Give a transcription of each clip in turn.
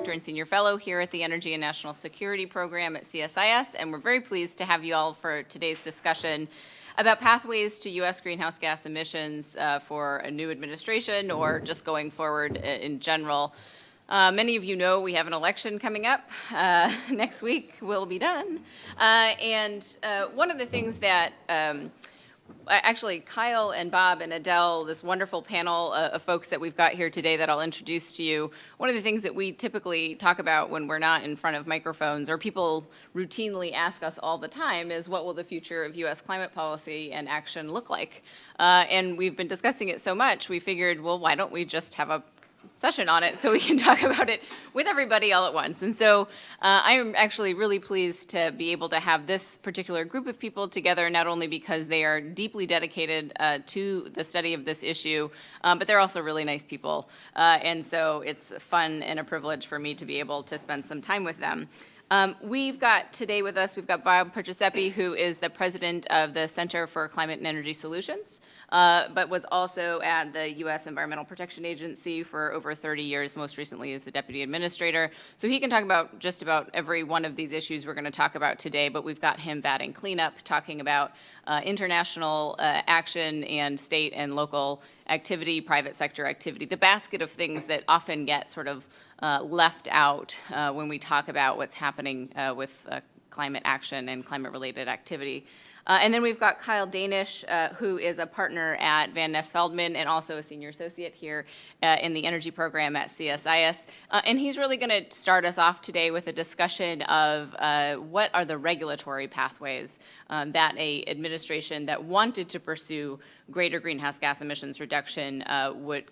Director and Senior Fellow here at the Energy and National Security Program at CSIS, and we're very pleased to have you all for today's discussion about pathways to U.S. greenhouse gas emissions for a new administration or just going forward in general. Many of you know we have an election coming up. Next week we'll be done. And one of the things that actually, Kyle and Bob and Adele, this wonderful panel of folks that we've got here today that I'll introduce to you, one of the things that we typically talk about when we're not in front of microphones, or people routinely ask us all the time, is what will the future of U.S. climate policy and action look like? And we've been discussing it so much, we figured, well, why don't we just have a session on it so we can talk about it with everybody all at once. And so I'm actually really pleased to be able to have this particular group of people together, not only because they are deeply dedicated to the study of this issue, but they're also really nice people. And so it's fun and a privilege for me to be able to spend some time with them. We've got today with us, we've got Bob Perciasepe, who is the president of the Center for Climate and Energy Solutions. But was also at the U.S. Environmental Protection Agency for over 30 years, most recently as the deputy administrator. So he can talk about just about every one of these issues we're going to talk about today, but we've got him batting cleanup, talking about international action and state and local activity, private sector activity, the basket of things that often get sort of left out when we talk about what's happening with climate action and climate-related activity. And then we've got Kyle Danish, who is a partner at Ness Feldman and also a senior associate here in the energy program at CSIS. And he's really going to start us off today with a discussion of what are the regulatory pathways that a administration that wanted to pursue greater greenhouse gas emissions reduction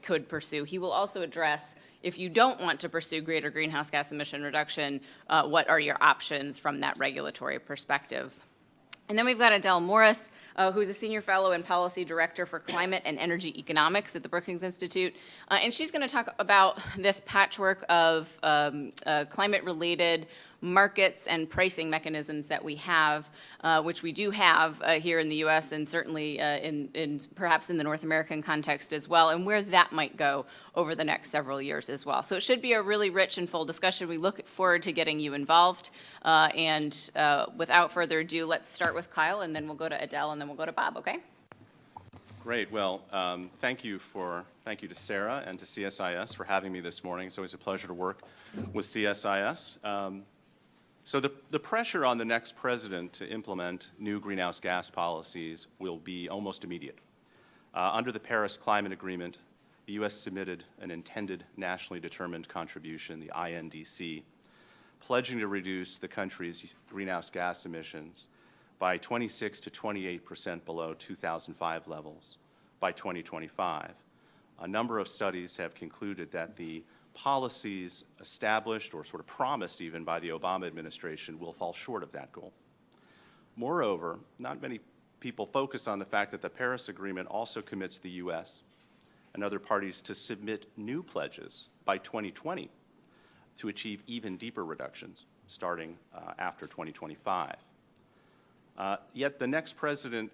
could pursue. He will also address, if you don't want to pursue greater greenhouse gas emission reduction, what are your options from that regulatory perspective? And then we've got Adele Morris, who's a senior fellow and policy director for climate and energy economics at the Brookings Institute. And she's going to talk about this patchwork of climate-related markets and pricing mechanisms that we have, which we do have here in the U.S. and certainly in perhaps in the North American context as well, and where that might go over the next several years as well. So it should be a really rich and full discussion. We look forward to getting you involved. And without further ado, let's start with Kyle, and then we'll go to Adele, and then we'll go to Bob, okay? Great. Well, thank you to Sarah and to CSIS for having me this morning. It's always a pleasure to work with CSIS. So the pressure on the next president to implement new greenhouse gas policies will be almost immediate. Under the Paris Climate Agreement, the U.S. submitted an intended nationally determined contribution, the INDC, pledging to reduce the country's greenhouse gas emissions by 26 to 28% below 2005 levels by 2025. A number of studies have concluded that the policies established or sort of promised even by the Obama administration will fall short of that goal. Moreover, not many people focus on the fact that the Paris Agreement also commits the U.S. and other parties to submit new pledges by 2020 to achieve even deeper reductions starting after 2025. Yet the next president,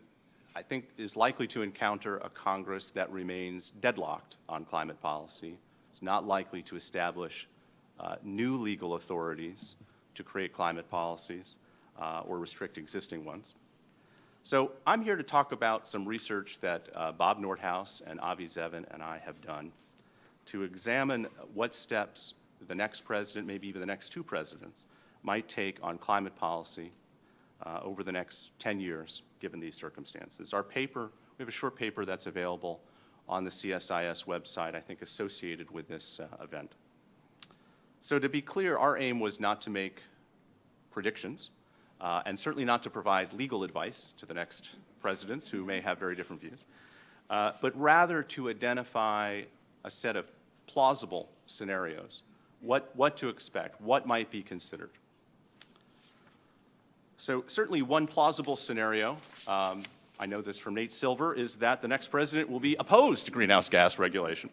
I think, is likely to encounter a Congress that remains deadlocked on climate policy. It's not likely to establish new legal authorities to create climate policies or restrict existing ones. So I'm here to talk about some research that Bob Nordhaus and Avi Zevin and I have done to examine what steps the next president, maybe even the next two presidents, might take on climate policy over the next 10 years, given these circumstances. Our paper, we have a short paper that's available on the CSIS website, I think associated with this event. So to be clear, our aim was not to make predictions and certainly not to provide legal advice to the next presidents who may have very different views, but rather to identify a set of plausible scenarios, what to expect, what might be considered. So certainly one plausible scenario, I know this from Nate Silver, is that the next president will be opposed to greenhouse gas regulation.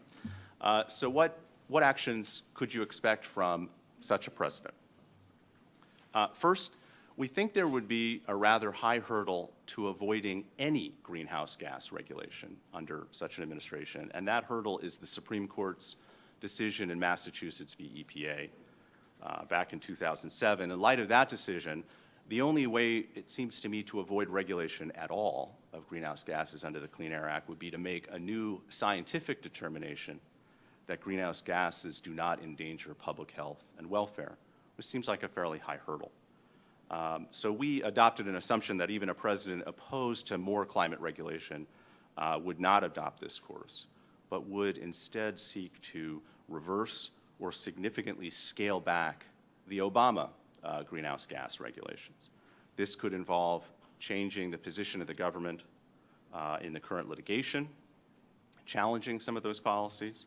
So what actions could you expect from such a president? First, we think there would be a rather high hurdle to avoiding any greenhouse gas regulation under such an administration, and that hurdle is the Supreme Court's decision in Massachusetts v. EPA, back in 2007. In light of that decision, the only way, it seems to me, to avoid regulation at all of greenhouse gases under the Clean Air Act would be to make a new scientific determination that greenhouse gases do not endanger public health and welfare, which seems like a fairly high hurdle. So we adopted an assumption that even a president opposed to more climate regulation would not adopt this course, but would instead seek to reverse or significantly scale back the Obama greenhouse gas regulations. This could involve changing the position of the government in the current litigation, challenging some of those policies.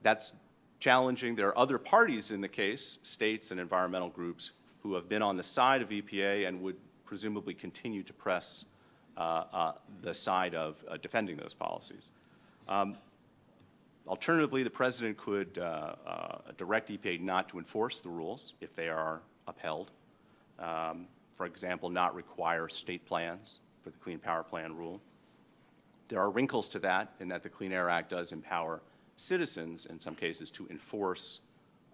That's challenging. There are other parties in the case, states and environmental groups, who have been on the side of EPA and would presumably continue to press the side of defending those policies. Alternatively, the president could direct EPA not to enforce the rules if they are upheld. For example, not require state plans for the Clean Power Plan rule. There are wrinkles to that in that the Clean Air Act does empower citizens, in some cases, to enforce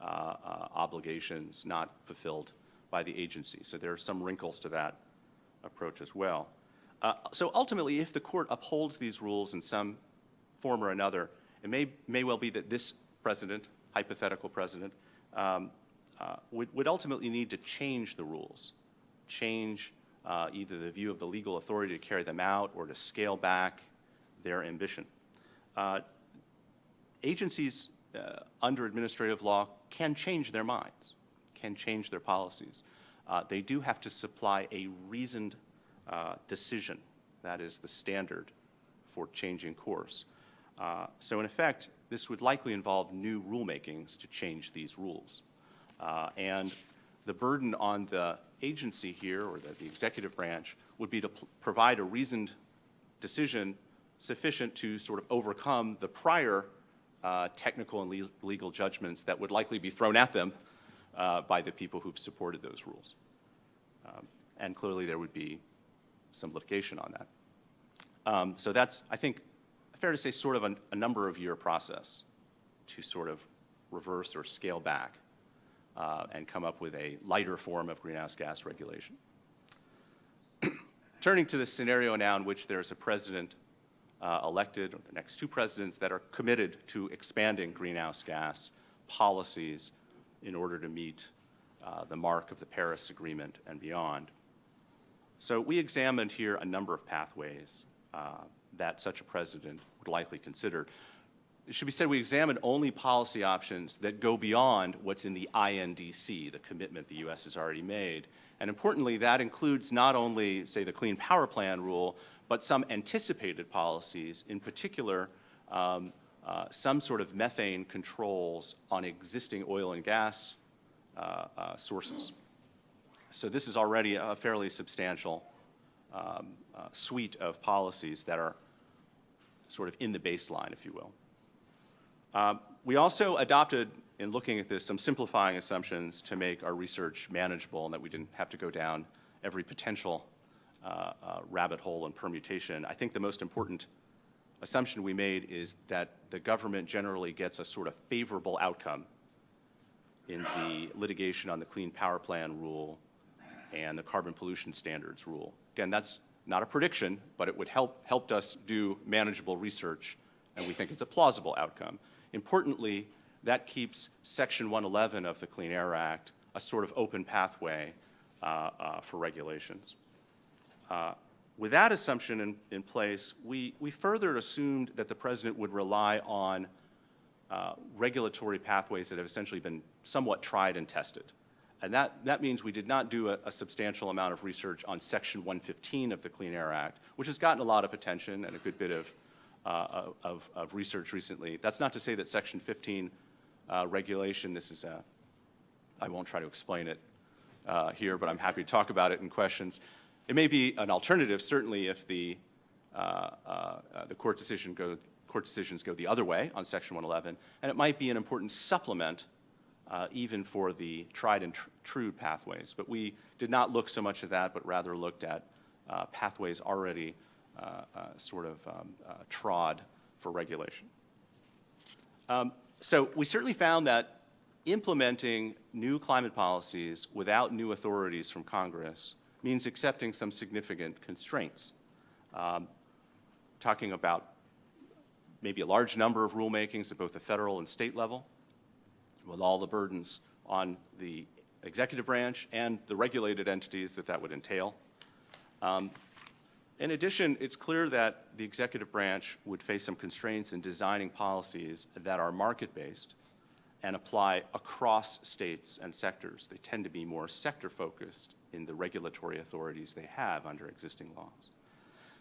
obligations not fulfilled by the agency. So there are some wrinkles to that approach as well. So ultimately, if the court upholds these rules in some form or another, it may well be that this president, hypothetical president, would ultimately need to change the rules, change either the view of the legal authority to carry them out or to scale back their ambition. Agencies under administrative law can change their minds, can change their policies. They do have to supply a reasoned decision. That is the standard for changing course. So in effect, this would likely involve new rulemakings to change these rules. And the burden on the agency here, or the executive branch, would be to provide a reasoned decision sufficient to sort of overcome the prior technical and legal judgments that would likely be thrown at them by the people who've supported those rules. And clearly there would be some litigation on that. So that's, I think, fair to say, sort of a number of year process to sort of reverse or scale back and come up with a lighter form of greenhouse gas regulation. Turning to the scenario now in which there's a president elected, or the next two presidents, that are committed to expanding greenhouse gas policies in order to meet the mark of the Paris Agreement and beyond. So we examined here a number of pathways that such a president would likely consider. It should be said we examined only policy options that go beyond what's in the INDC, the commitment the U.S. has already made. And importantly, that includes not only, say, the Clean Power Plan rule, but some anticipated policies, in particular, some sort of methane controls on existing oil and gas sources. So this is already a fairly substantial suite of policies that are sort of in the baseline, if you will. We also adopted, in looking at this, some simplifying assumptions to make our research manageable and that we didn't have to go down every potential rabbit hole and permutation. I think the most important assumption we made is that the government generally gets a sort of favorable outcome in the litigation on the Clean Power Plan rule and the carbon pollution standards rule. Again, that's not a prediction, but it would helped us do manageable research, and we think it's a plausible outcome. Importantly, that keeps Section 111 of the Clean Air Act a sort of open pathway for regulations. With that assumption in place, we further assumed that the president would rely on regulatory pathways that have essentially been somewhat tried and tested. And that means we did not do a substantial amount of research on Section 115 of the Clean Air Act, which has gotten a lot of attention and a good bit of research recently. That's not to say that Section 15 regulation, this is I won't try to explain it here, but I'm happy to talk about it in questions. It may be an alternative, certainly, if the court decisions go the other way on Section 111, and it might be an important supplement even for the tried and true pathways. But we did not look so much at that, but rather looked at pathways already trod for regulation. So we certainly found that implementing new climate policies without new authorities from Congress means accepting some significant constraints. Talking about maybe a large number of rulemakings at both the federal and state level, with all the burdens on the executive branch and the regulated entities that would entail. In addition, it's clear that the executive branch would face some constraints in designing policies that are market-based and apply across states and sectors. They tend to be more sector-focused in the regulatory authorities they have under existing laws.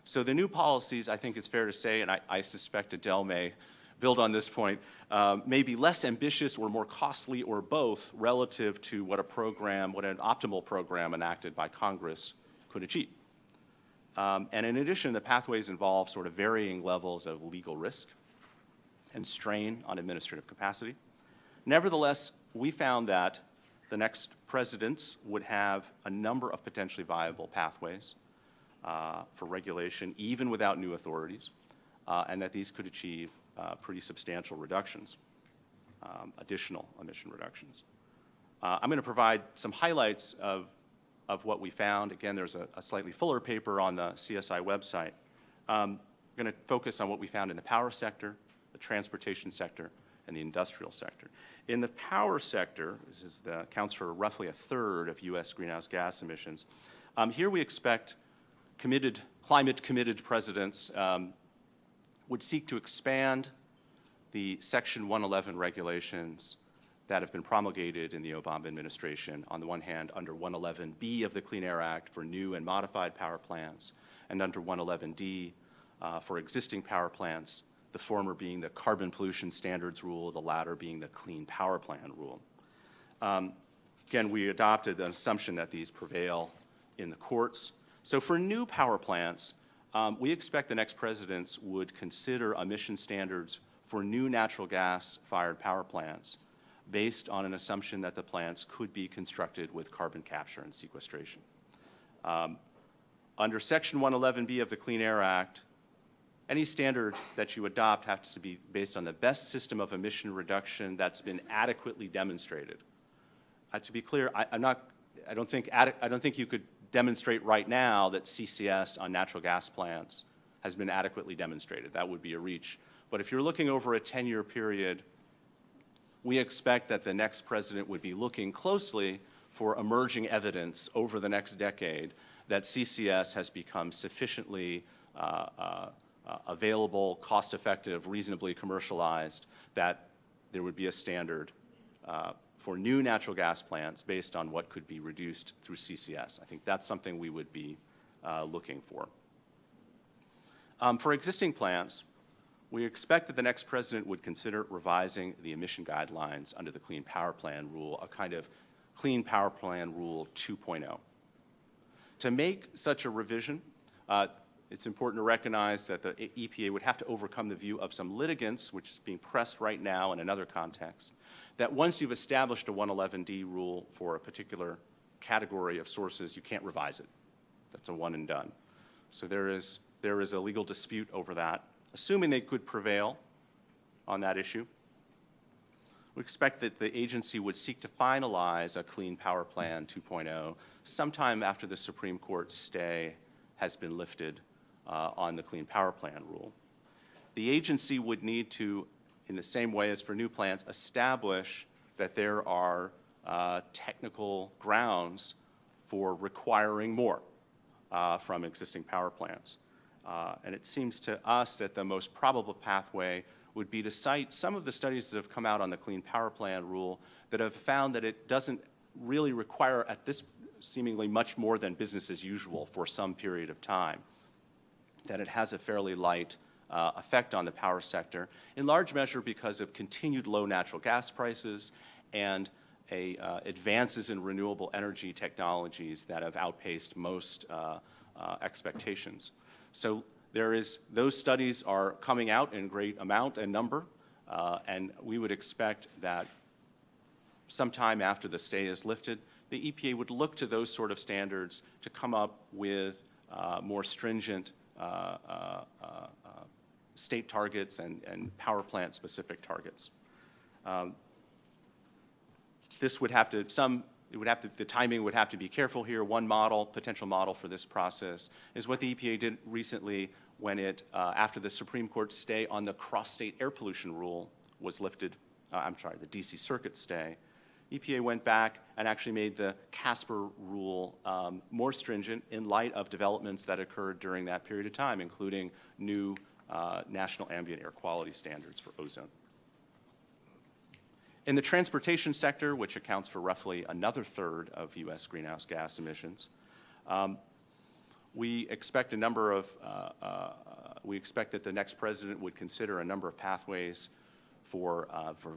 So the new policies, I think it's fair to say, and I suspect Adele may build on this point, may be less ambitious or more costly or both relative to what an optimal program enacted by Congress could achieve. And in addition, the pathways involve sort of varying levels of legal risk and strain on administrative capacity. Nevertheless, we found that the next presidents would have a number of potentially viable pathways for regulation, even without new authorities, and that these could achieve pretty substantial reductions, additional emission reductions. I'm going to provide some highlights of what we found. Again, there's a slightly fuller paper on the CSI website. I'm going to focus on what we found in the power sector, the transportation sector, and the industrial sector. In the power sector, this accounts for roughly a third of U.S. greenhouse gas emissions. Here we expect climate-committed presidents would seek to expand the Section 111 regulations that have been promulgated in the Obama administration, on the one hand, under 111B of the Clean Air Act for new and modified power plants, and under 111D for existing power plants, the former being the Carbon Pollution Standards Rule, the latter being the Clean Power Plan Rule. Again, we adopted an assumption that these prevail in the courts. So for new power plants, we expect the next presidents would consider emission standards for new natural gas-fired power plants based on an assumption that the plants could be constructed with carbon capture and sequestration. Under Section 111B of the Clean Air Act, any standard that you adopt has to be based on the best system of emission reduction that's been adequately demonstrated. To be clear, I don't think you could demonstrate right now that CCS on natural gas plants has been adequately demonstrated. That would be a reach. But if you're looking over a 10-year period, we expect that the next president would be looking closely for emerging evidence over the next decade that CCS has become sufficiently available, cost-effective, reasonably commercialized, that there would be a standard for new natural gas plants based on what could be reduced through CCS. I think that's something we would be looking for. For existing plants, we expect that the next president would consider revising the emission guidelines under the Clean Power Plan Rule, a kind of Clean Power Plan Rule 2.0. To make such a revision, it's important to recognize that the EPA would have to overcome the view of some litigants, which is being pressed right now in another context, that once you've established a 111D rule for a particular category of sources, you can't revise it. That's a one and done. So there is a legal dispute over that. Assuming they could prevail on that issue, we expect that the agency would seek to finalize a Clean Power Plan 2.0 sometime after the Supreme Court stay has been lifted on the Clean Power Plan rule. The agency would need to, in the same way as for new plants, establish that there are technical grounds for requiring more from existing power plants. And it seems to us that the most probable pathway would be to cite some of the studies that have come out on the Clean Power Plan rule that have found that it doesn't really require at this seemingly much more than business as usual for some period of time, that it has a fairly light effect on the power sector, in large measure because of continued low natural gas prices and advances in renewable energy technologies that have outpaced most expectations. So those studies are coming out in great amount and number, and we would expect that sometime after the stay is lifted, the EPA would look to those sort of standards to come up with more stringent state targets and power plant specific targets. This would have to, the timing would have to be careful here. One model, potential model for this process is what the EPA did recently when it, after the Supreme Court stay on the cross-state air pollution rule was lifted, the DC Circuit stay. EPA went back and actually made the CSIS rule more stringent in light of developments that occurred during that period of time, including new national ambient air quality standards for ozone. In the transportation sector, which accounts for roughly another third of U.S. greenhouse gas emissions, we expect that the next president would consider a number of pathways for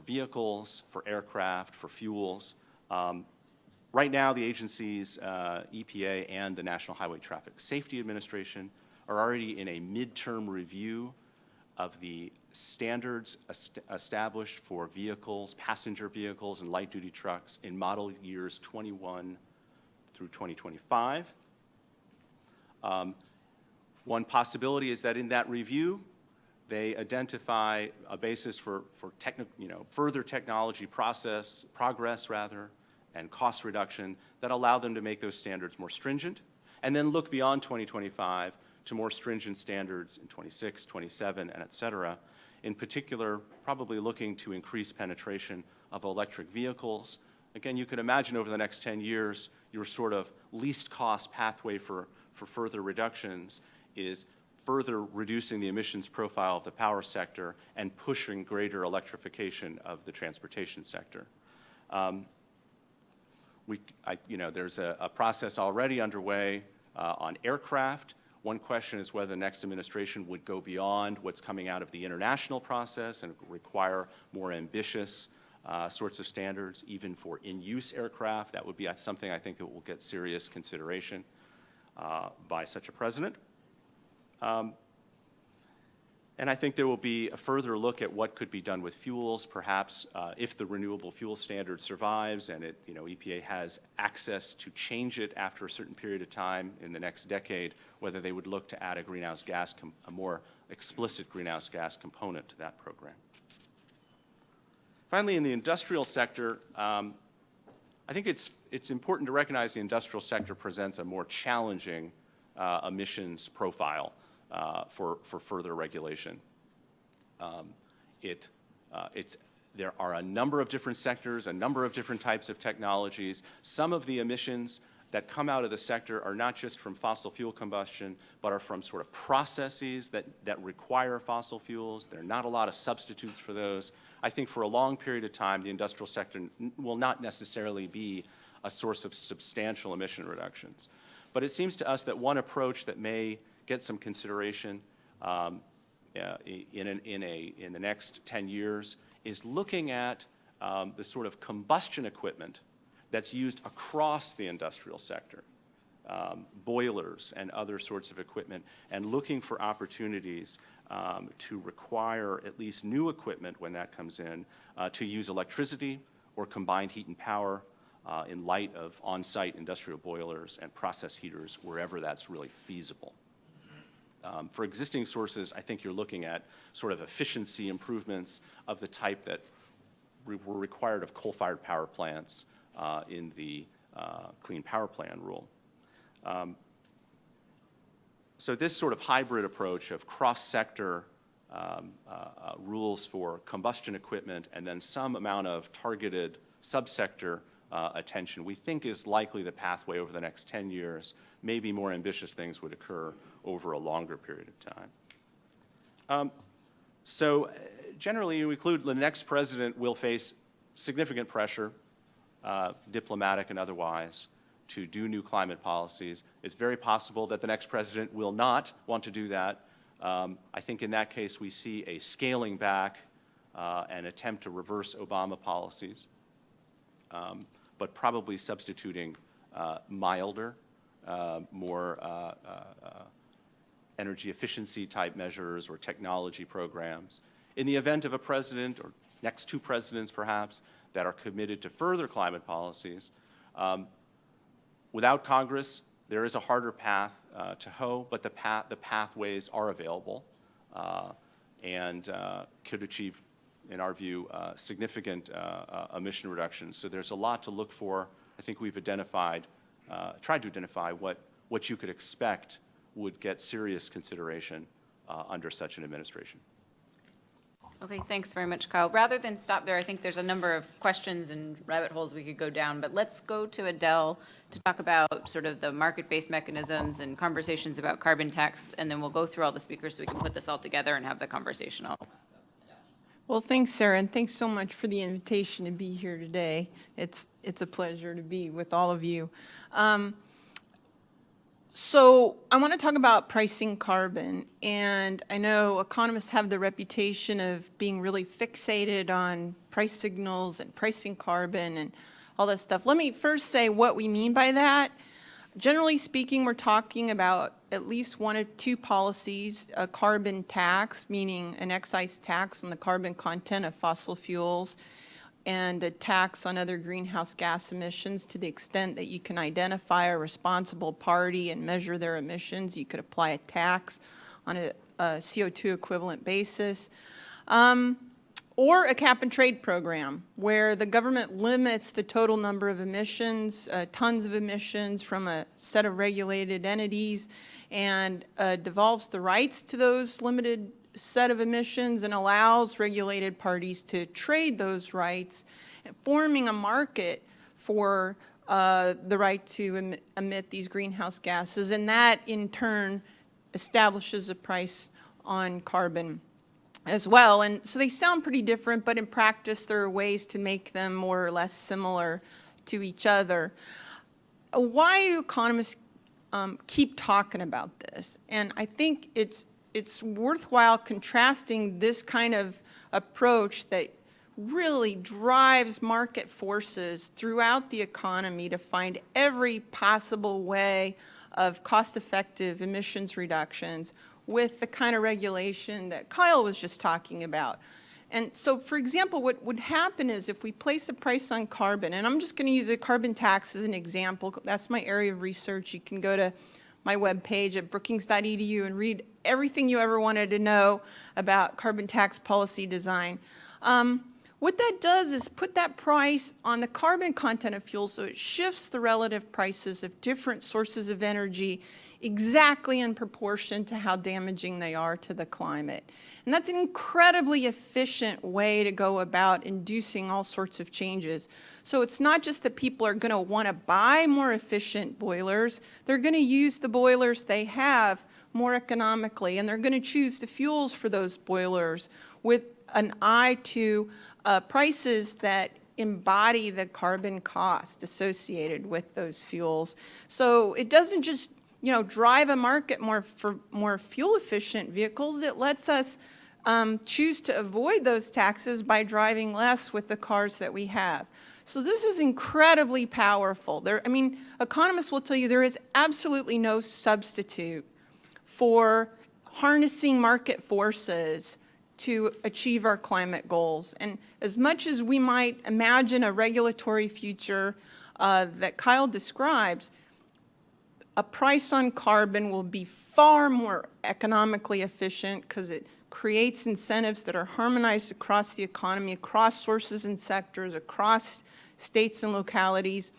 vehicles, for aircraft, for fuels. Right now, the agencies, EPA and the National Highway Traffic Safety Administration, are already in a midterm review of the standards established for vehicles, passenger vehicles, and light-duty trucks in model years 21 through 2025. One possibility is that in that review, they identify a basis for further technology progress, and cost reduction that allow them to make those standards more stringent, and then look beyond 2025 to more stringent standards in 26, 27, and et cetera. In particular, probably looking to increase penetration of electric vehicles. Again, you could imagine over the next 10 years, your sort of least cost pathway for further reductions is further reducing the emissions profile of the power sector and pushing greater electrification of the transportation sector. There's a process already underway on aircraft. One question is whether the next administration would go beyond what's coming out of the international process and require more ambitious sorts of standards, even for in-use aircraft. That would be something I think that will get serious consideration by such a president. And I think there will be a further look at what could be done with fuels, perhaps if the renewable fuel standard survives and EPA has access to change it after a certain period of time in the next decade, whether they would look to add a more explicit greenhouse gas component to that program. Finally, in the industrial sector, I think it's important to recognize the industrial sector presents a more challenging emissions profile for further regulation. There are a number of different sectors, a number of different types of technologies. Some of the emissions that come out of the sector are not just from fossil fuel combustion, but are from sort of processes that require fossil fuels. There are not a lot of substitutes for those. I think for a long period of time, the industrial sector will not necessarily be a source of substantial emission reductions. But it seems to us that one approach that may get some consideration in the next 10 years is looking at the sort of combustion equipment that's used across the industrial sector, boilers and other sorts of equipment, and looking for opportunities to require at least new equipment when that comes in to use electricity or combined heat and power in light of on-site industrial boilers and process heaters wherever that's really feasible. For existing sources, I think you're looking at sort of efficiency improvements of the type that were required of coal-fired power plants in the Clean Power Plan rule. So this sort of hybrid approach of cross-sector rules for combustion equipment and then some amount of targeted subsector attention, we think is likely the pathway over the next 10 years. Maybe more ambitious things would occur over a longer period of time. So generally, you include the next president will face significant pressure, diplomatic and otherwise, to do new climate policies. It's very possible that the next president will not want to do that. I think in that case, we see a scaling back and attempt to reverse Obama policies, but probably substituting milder, more energy efficiency type measures or technology programs. In the event of a president, or next two presidents perhaps, that are committed to further climate policies, without Congress, there is a harder path to hoe, but the pathways are available and could achieve in our view, significant emission reductions. So there's a lot to look for. I think we've identified, tried to identify what you could expect would get serious consideration under such an administration. Okay, thanks very much, Kyle. Rather than stop there, I think there's a number of questions and rabbit holes we could go down, but let's go to Adele to talk about sort of the market-based mechanisms and conversations about carbon tax, and then we'll go through all the speakers so we can put this all together and have the conversation all. Well, thanks, Sarah, and thanks so much for the invitation to be here today. It's a pleasure to be with all of you. So I want to talk about pricing carbon, and I know economists have the reputation of being really fixated on price signals and pricing carbon and all that stuff. Let me first say what we mean by that. Generally speaking, we're talking about at least one or two policies: a carbon tax, meaning an excise tax on the carbon content of fossil fuels, and a tax on other greenhouse gas emissions. To the extent that you can identify a responsible party and measure their emissions, you could apply a tax on a CO2 equivalent basis. Or a cap and trade program where the government limits the total number of emissions, tons of emissions from a set of regulated entities, and devolves the rights to those limited set of emissions and allows regulated parties to trade those rights, forming a market for the right to emit these greenhouse gases, and that in turn establishes a price on carbon as well. And so they sound pretty different, but in practice there are ways to make them more or less similar to each other. Why do economists keep talking about this? And I think it's worthwhile contrasting this kind of approach that really drives market forces throughout the economy to find every possible way of cost-effective emissions reductions with the kind of regulation that Kyle was just talking about. And so, for example, what would happen is if we place a price on carbon, and I'm just going to use a carbon tax as an example. That's my area of research. You can go to my webpage at brookings.edu and read everything you ever wanted to know about carbon tax policy design. What that does is put that price on the carbon content of fuel, so it shifts the relative prices of different sources of energy exactly in proportion to how damaging they are to the climate. And that's an incredibly efficient way to go about inducing all sorts of changes. So it's not just that people are going to want to buy more efficient boilers, they're going to use the boilers they have more economically, and they're going to choose the fuels for those boilers with an eye to prices that embody the carbon cost associated with those fuels. So it doesn't just drive a market for more fuel-efficient vehicles. It lets us choose to avoid those taxes by driving less with the cars that we have. So this is incredibly powerful. Economists will tell you there is absolutely no substitute for harnessing market forces to achieve our climate goals. And as much as we might imagine a regulatory future that Kyle describes, a price on carbon will be far more economically efficient because it creates incentives that are harmonized across the economy, across sources and sectors, across states and localities.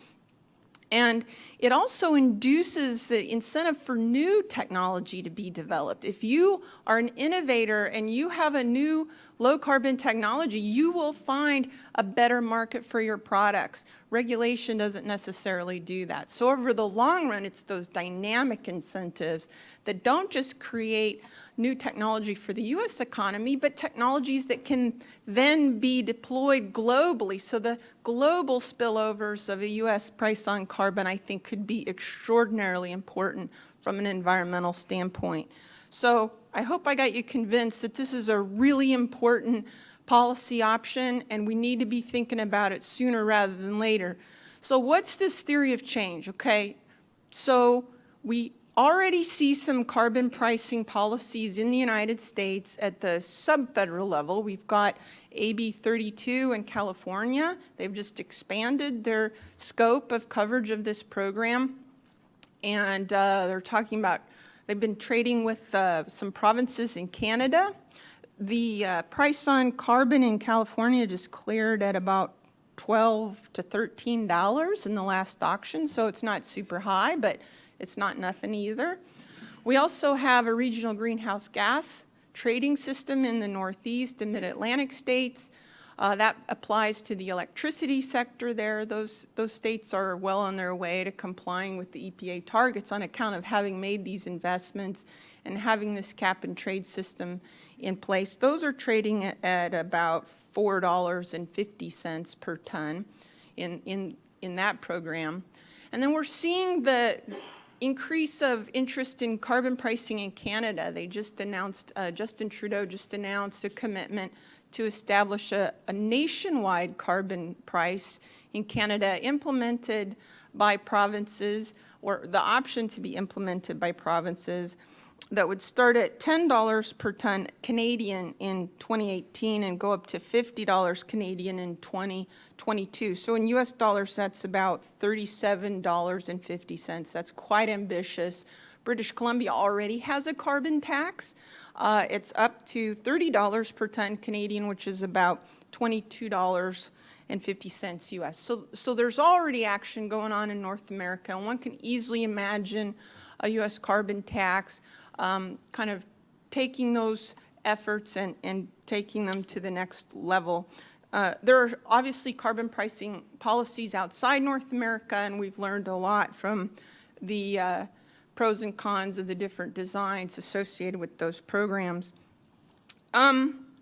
And it also induces the incentive for new technology to be developed. If you are an innovator and you have a new low-carbon technology, you will find a better market for your products. Regulation doesn't necessarily do that. So over the long run, it's those dynamic incentives that don't just create new technology for the U.S. economy, but technologies that can then be deployed globally. So the global spillovers of a U.S. price on carbon, I think, could be extraordinarily important from an environmental standpoint. So I hope I got you convinced that this is a really important policy option, and we need to be thinking about it sooner rather than later. So what's this theory of change? Okay, so we already see some carbon pricing policies in the United States at the sub-federal level. We've got AB 32 in California. They've just expanded their scope of coverage of this program. And they're talking about, they've been trading with some provinces in Canada. The price on carbon in California just cleared at about $12 to $13 in the last auction, so it's not super high, but it's not nothing either. We also have a regional greenhouse gas trading system in the Northeast and Mid-Atlantic states. That applies to the electricity sector there. Those states are well on their way to complying with the EPA targets on account of having made these investments and having this cap and trade system in place. Those are trading at about $4.50 per ton in that program. And then we're seeing the increase of interest in carbon pricing in Canada. They just announced, Justin Trudeau just announced a commitment to establish a nationwide carbon price in Canada implemented by provinces, or the option to be implemented by provinces, that would start at $10 per ton Canadian in 2018 and go up to $50 Canadian in 2022. So in US dollars, that's about $37.50. That's quite ambitious. British Columbia already has a carbon tax. It's up to $30 per ton Canadian, which is about $22.50 US. So there's already action going on in North America, and one can easily imagine a US carbon tax kind of taking those efforts and taking them to the next level. There are obviously carbon pricing policies outside North America, and we've learned a lot from the pros and cons of the different designs associated with those programs.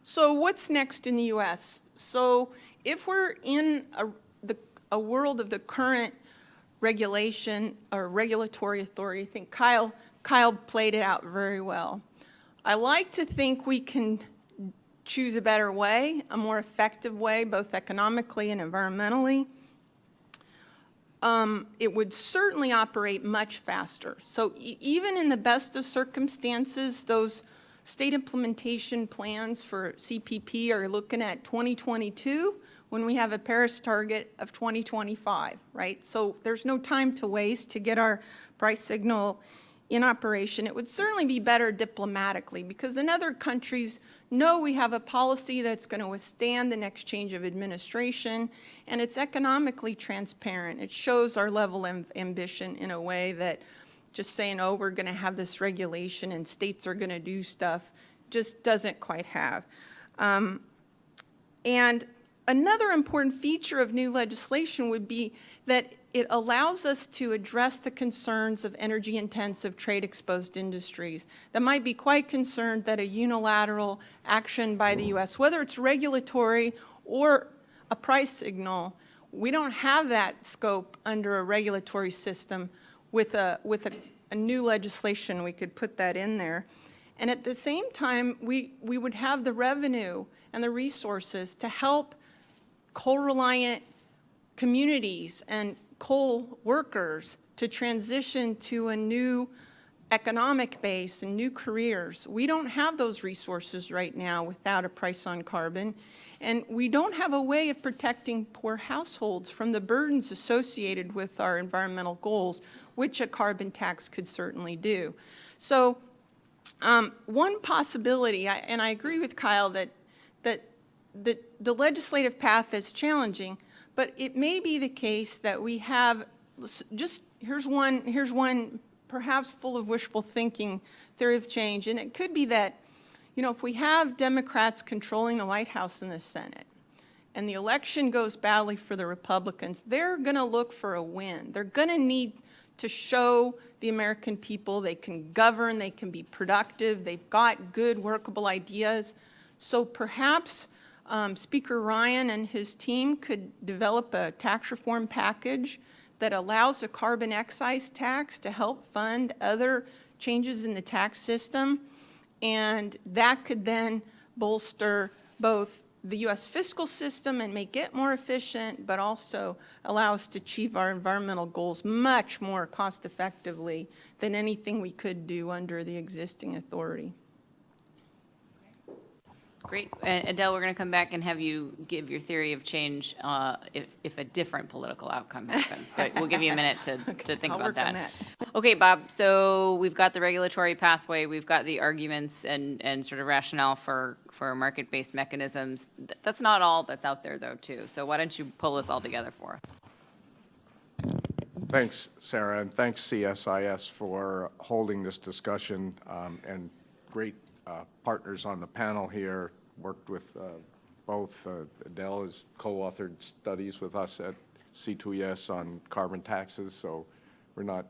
So what's next in the U.S.? So if we're in a world of the current regulation or regulatory authority, I think Kyle played it out very well. I like to think we can choose a better way, a more effective way, both economically and environmentally. It would certainly operate much faster. So even in the best of circumstances, those state implementation plans for CPP are looking at 2022 when we have a Paris target of 2025, right? So there's no time to waste to get our price signal in operation. It would certainly be better diplomatically, because then other countries know we have a policy that's going to withstand the next change of administration, and it's economically transparent. It shows our level of ambition in a way that just saying, oh, we're going to have this regulation and states are going to do stuff, just doesn't quite have. And another important feature of new legislation would be that it allows us to address the concerns of energy-intensive, trade-exposed industries that might be quite concerned that a unilateral action by the U.S., whether it's regulatory or a price signal, we don't have that scope under a regulatory system. With a new legislation, we could put that in there. And at the same time, we would have the revenue and the resources to help coal-reliant communities and coal workers to transition to a new economic base and new careers. We don't have those resources right now without a price on carbon, and we don't have a way of protecting poor households from the burdens associated with our environmental goals, which a carbon tax could certainly do. So one possibility, and I agree with Kyle that the legislative path is challenging, but it may be the case that we have just, here's one perhaps full of wishful thinking theory of change, and it could be that, you know, if we have Democrats controlling the White House and the Senate, and the election goes badly for the Republicans, they're going to look for a win. They're going to need to show the American people they can govern, they can be productive, they've got good workable ideas. So perhaps Speaker Ryan and his team could develop a tax reform package that allows a carbon excise tax to help fund other changes in the tax system, and that could then bolster both the U.S. fiscal system and make it more efficient, but also allow us to achieve our environmental goals much more cost effectively than anything we could do under the existing authority. Great. Adele, we're going to come back and have you give your theory of change if a different political outcome happens. But we'll give you a minute to think I'll about work on that. Okay, Bob, so we've got the regulatory pathway, we've got the arguments and sort of rationale for market-based mechanisms. That's not all that's out there, though, too. So why don't you pull this all together for us? Thanks, Sarah, and thanks CSIS for holding this discussion, and great partners on the panel here. Worked with both. Adele has co-authored studies with us at C2ES on carbon taxes, so we're not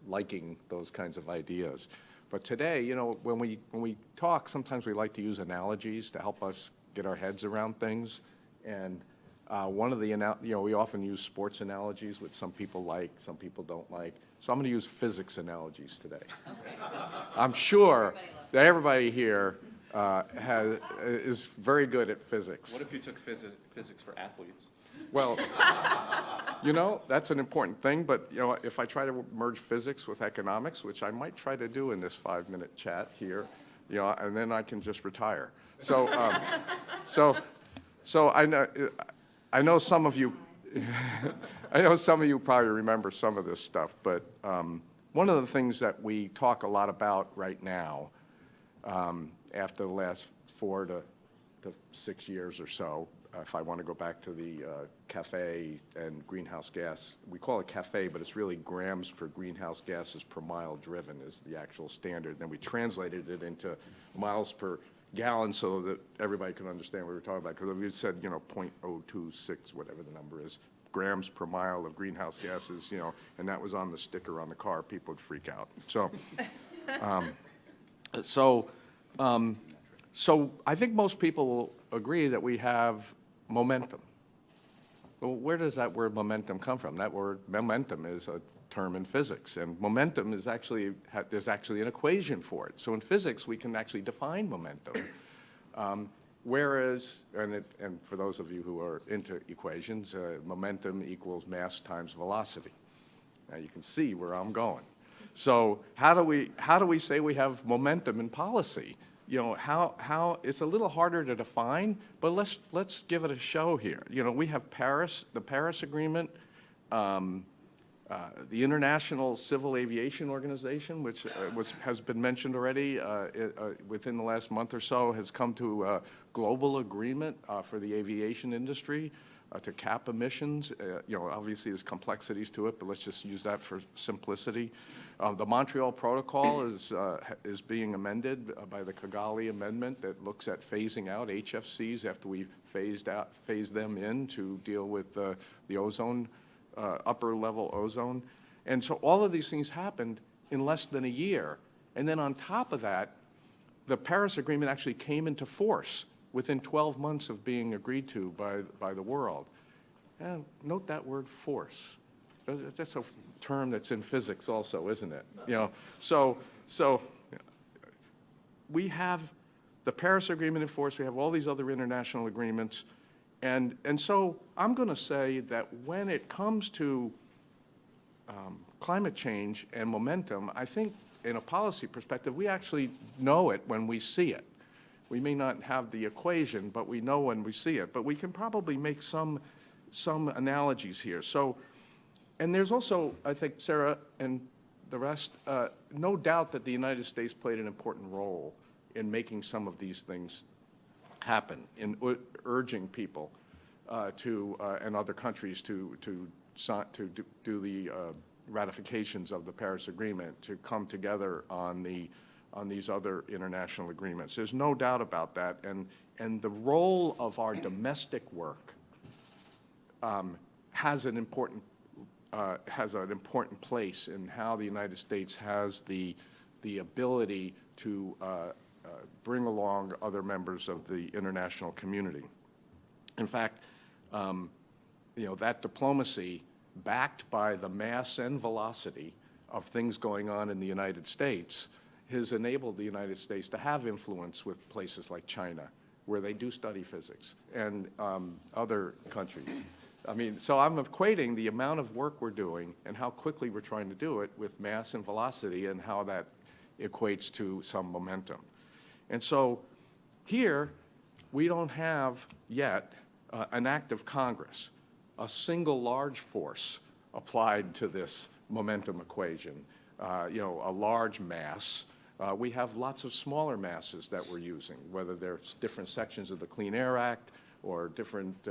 liking those kinds of ideas. But today, you know, when we talk, sometimes we like to use analogies to help us get our heads around things. And one of the, we often use sports analogies, which some people like, some people don't like. So I'm going to use physics analogies today. Okay. I'm sure that everybody here is very good at physics. What if you took physics for athletes? Well, you know, that's an important thing, but, you know, if I try to merge physics with economics, which I might try to do in this 5-minute chat here, you know, and then I can just retire. So, so I know some of you, I know some of you probably remember some of this stuff, but one of the things that we talk a lot about right now, after the last 4 to 6 years or so, if I want to go back to the CAFE and greenhouse gas, we call it CAFE, but it's really grams per greenhouse gases per mile driven is the actual standard. Then we translated it into miles per gallon so that everybody can understand what we're talking about. Because if we said, you know, 0.026, whatever the number is, grams per mile of greenhouse gases, you know, and that was on the sticker on the car, people would freak out. So, so I think most people will agree that we have momentum. Well, where does that word momentum come from? That word momentum is a term in physics, and momentum is actually, there's actually an equation for it. So in physics, we can actually define momentum. Whereas, and for those of you who are into equations, momentum equals mass times velocity. Now you can see where I'm going. So how do we say we have momentum in policy? You know, how it's a little harder to define, but let's give it a show here. You know, we have Paris, the Paris Agreement, the International Civil Aviation Organization, which has been mentioned already within the last month or so, has come to a global agreement for the aviation industry to cap emissions. You know, obviously there's complexities to it, but let's just use that for simplicity. The Montreal Protocol is being amended by the Kigali Amendment that looks at phasing out HFCs after we phase them in to deal with the ozone, upper level ozone. And so all of these things happened in less than a year. And then on top of that, the Paris Agreement actually came into force within 12 months of being agreed to by the world. And note that word force. That's a term that's in physics also, isn't it? You know, so we have the Paris Agreement in force, we have all these other international agreements, and so I'm going to say that when it comes to climate change and momentum, I think in a policy perspective, we actually know it when we see it. We may not have the equation, but we know when we see it. But we can probably make some analogies here. So, and there's also, I think, Sarah and the rest, no doubt that the United States played an important role in making some of these things happen, in urging people and other countries to do the ratifications of the Paris Agreement, to come together on these other international agreements. There's no doubt about that, and the role of our domestic work has an important place in how the United States has the ability to bring along other members of the international community. In fact, you know, that diplomacy, backed by the mass and velocity of things going on in the United States, has enabled the United States to have influence with places like China, where they do study physics, and other countries. I mean, so I'm equating the amount of work we're doing and how quickly we're trying to do it with mass and velocity, and how that equates to some momentum. And so here, we don't have yet an act of Congress, a single large force applied to this momentum equation, a large mass. We have lots of smaller masses that we're using, whether they're different sections of the Clean Air Act or different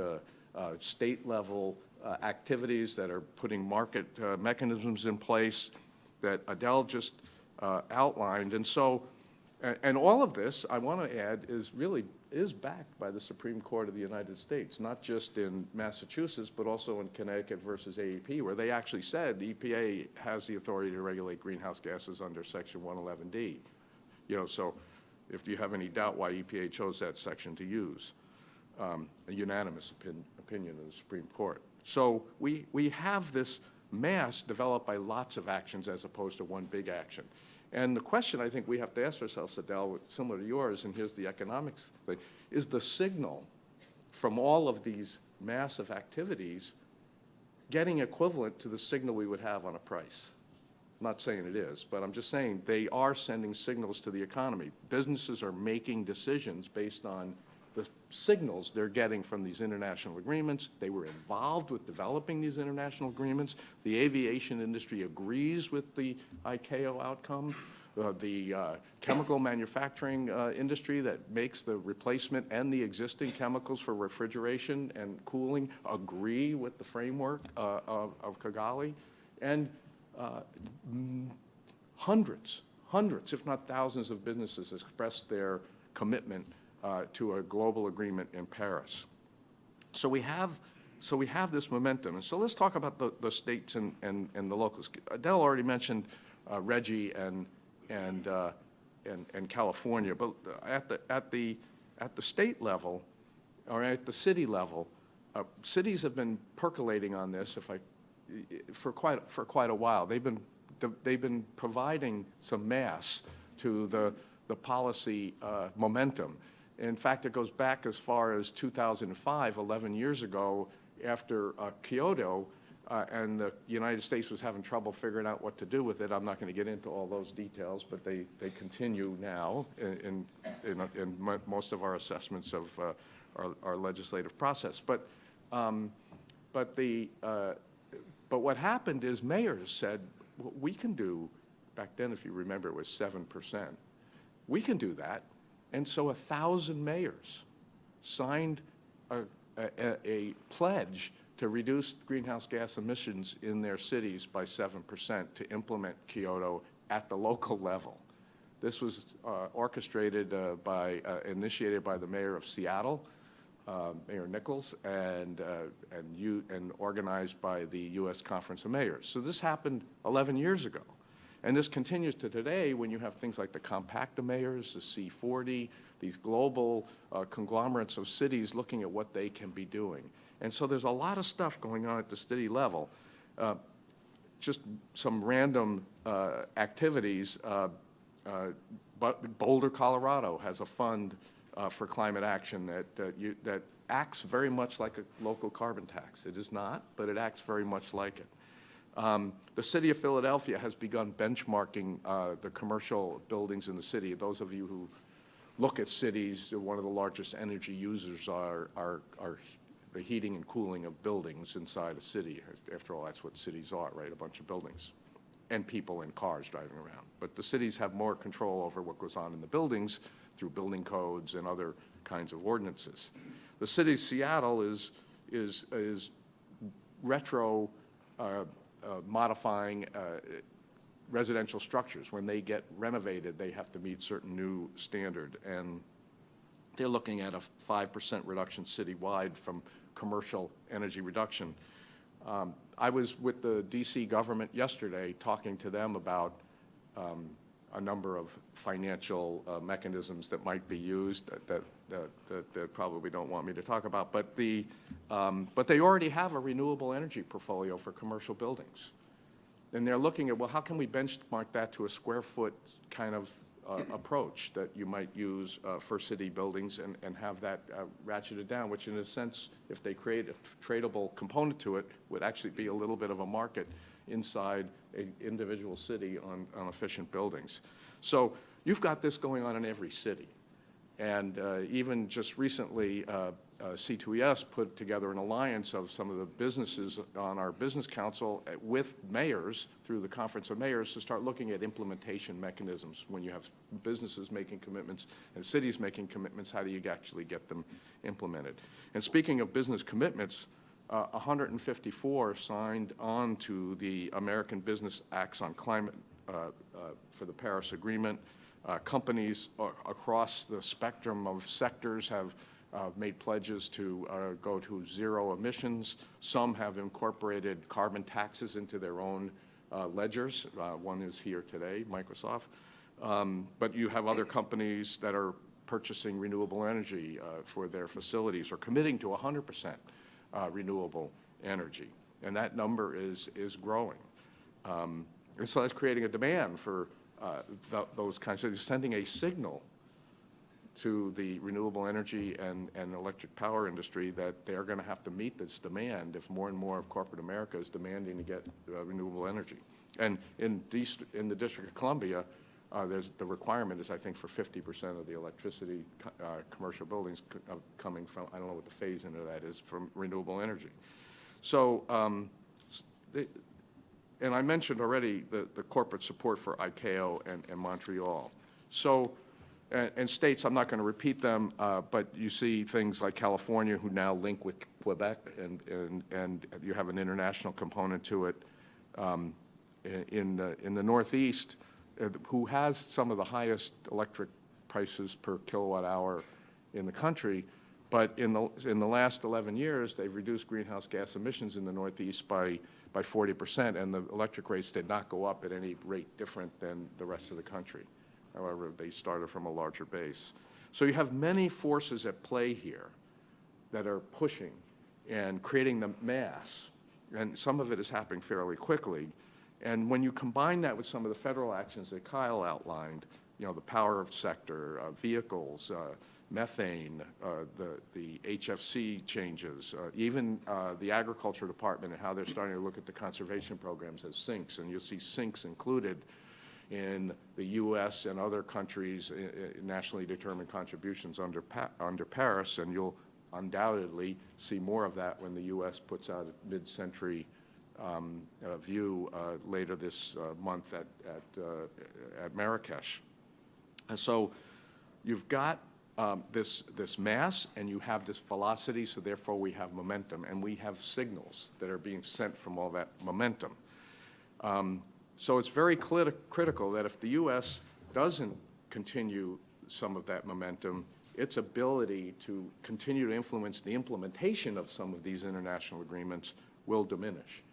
state-level activities that are putting market mechanisms in place that Adele just outlined. And so, and all of this, I want to add, is backed by the Supreme Court of the United States, not just in Massachusetts, but also in Connecticut versus AEP, where they actually said the EPA has the authority to regulate greenhouse gases under Section 111D. So if you have any doubt why EPA chose that section to use, a unanimous opinion of the Supreme Court. So we have this mass developed by lots of actions as opposed to one big action. And the question I think we have to ask ourselves, Adele, similar to yours, and here's the economics thing, is the signal from all of these massive activities getting equivalent to the signal we would have on a price? I'm not saying it is, but I'm just saying they are sending signals to the economy. Businesses are making decisions based on the signals they're getting from these international agreements. They were involved with developing these international agreements. The aviation industry agrees with the ICAO outcome. The chemical manufacturing industry that makes the replacement and the existing chemicals for refrigeration and cooling agree with the framework of Kigali. And hundreds, if not thousands of businesses expressed their commitment to a global agreement in Paris. So we have this momentum. And so let's talk about the states and the locals. Adele already mentioned RGGI and California, but at the state level or at the city level, cities have been percolating on this for quite a while. They've been providing some mass to the policy momentum. In fact, it goes back as far as 2005, 11 years ago, after Kyoto, and the United States was having trouble figuring out what to do with it. I'm not going to get into all those details, but they continue now in most of our assessments of our legislative process. But what happened is mayors said, well, we can do, back then, if you remember, it was 7%. We can do that. And so 1,000 mayors signed a pledge to reduce greenhouse gas emissions in their cities by 7% to implement Kyoto at the local level. This was initiated by the mayor of Seattle, Mayor Nichols, and organized by the U.S. Conference of Mayors. So this happened 11 years ago. And this continues to today when you have things like the Compact of Mayors, the C40, these global conglomerates of cities looking at what they can be doing. And so there's a lot of stuff going on at the city level. Just some random activities. But Boulder, Colorado has a fund for climate action that acts very much like a local carbon tax. It is not, but it acts very much like it. The city of Philadelphia has begun benchmarking the commercial buildings in the city. Those of you who look at cities, one of the largest energy users are the heating and cooling of buildings inside a city. After all, that's what cities are, right? A bunch of buildings and people and cars driving around. But the cities have more control over what goes on in the buildings through building codes and other kinds of ordinances. The city of Seattle is retro modifying residential structures. When they get renovated, they have to meet certain new standard. And they're looking at a 5% reduction citywide from commercial energy reduction. I was with the DC government yesterday talking to them about a number of financial mechanisms that might be used that probably don't want me to talk about. But they already have a renewable energy portfolio for commercial buildings. And they're looking at, well, how can we benchmark that to a square foot kind of approach that you might use for city buildings and have that ratcheted down, which in a sense, if they create a tradable component to it, would actually be a little bit of a market inside an individual city on efficient buildings. So you've got this going on in every city. And even just recently, C2ES put together an alliance of some of the businesses on our business council with mayors through the Conference of Mayors to start looking at implementation mechanisms. When you have businesses making commitments and cities making commitments, how do you actually get them implemented? And speaking of business commitments, 154 signed on to the American Business Acts on Climate for the Paris Agreement. Companies across the spectrum of sectors have made pledges to go to zero emissions. Some have incorporated carbon taxes into their own ledgers. One is here today, Microsoft. But you have other companies that are purchasing renewable energy for their facilities or committing to 100% renewable energy. And that number is growing. And so that's creating a demand for those kinds of, sending a signal to the renewable energy and electric power industry that they're going to have to meet this demand if more and more of corporate America is demanding to get renewable energy. And in the District of Columbia, the requirement is, I think, for 50% of the electricity commercial buildings coming from, I don't know what the phase into that is, from renewable energy. So, and I mentioned already the corporate support for ICAO and Montreal. So, and states, I'm not going to repeat them, but you see things like California, who now link with Quebec, and you have an international component to it. In the Northeast, who has some of the highest electric prices per kilowatt hour in the country, but in the last 11 years, they've reduced greenhouse gas emissions in the Northeast by 40%, and the electric rates did not go up at any rate different than the rest of the country. However, they started from a larger base. So you have many forces at play here that are pushing and creating the mass, and some of it is happening fairly quickly. And when you combine that with some of the federal actions that Kyle outlined, you know, the power sector, vehicles, methane, the HFC changes, even the Agriculture Department and how they're starting to look at the conservation programs as sinks, and you'll see sinks included in the U.S. and other countries' nationally determined contributions under Paris, and you'll undoubtedly see more of that when the U.S. puts out a mid-century view later this month at Marrakesh. And so you've got this mass, and you have this velocity, so therefore we have momentum, and we have signals that are being sent from all that momentum. So it's very critical that if the U.S. doesn't continue some of that momentum, its ability to continue to influence the implementation of some of these international agreements will diminish.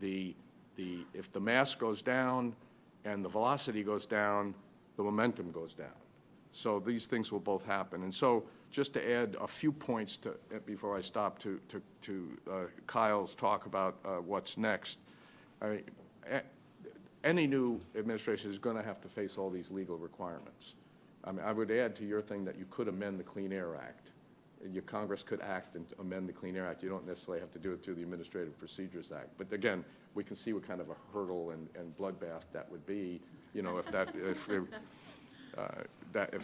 If the mass goes down and the velocity goes down, the momentum goes down. So these things will both happen. And so just to add a few points before I stop to Kyle's talk about what's next, any new administration is going to have to face all these legal requirements. I mean, I would add to your thing that you could amend the Clean Air Act. Your Congress could act and amend the Clean Air Act. You don't necessarily have to do it through the Administrative Procedures Act. But again, we can see what kind of a hurdle and bloodbath that would be, you know, if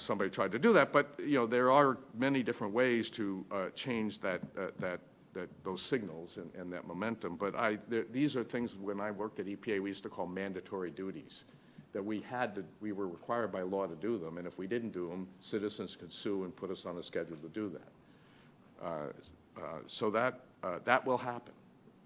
somebody tried to do that. But you know, there are many different ways to change those signals and that momentum. But these are things, when I worked at EPA, we used to call mandatory duties, that we were required by law to do them, and if we didn't do them, citizens could sue and put us on a schedule to do that. So that will happen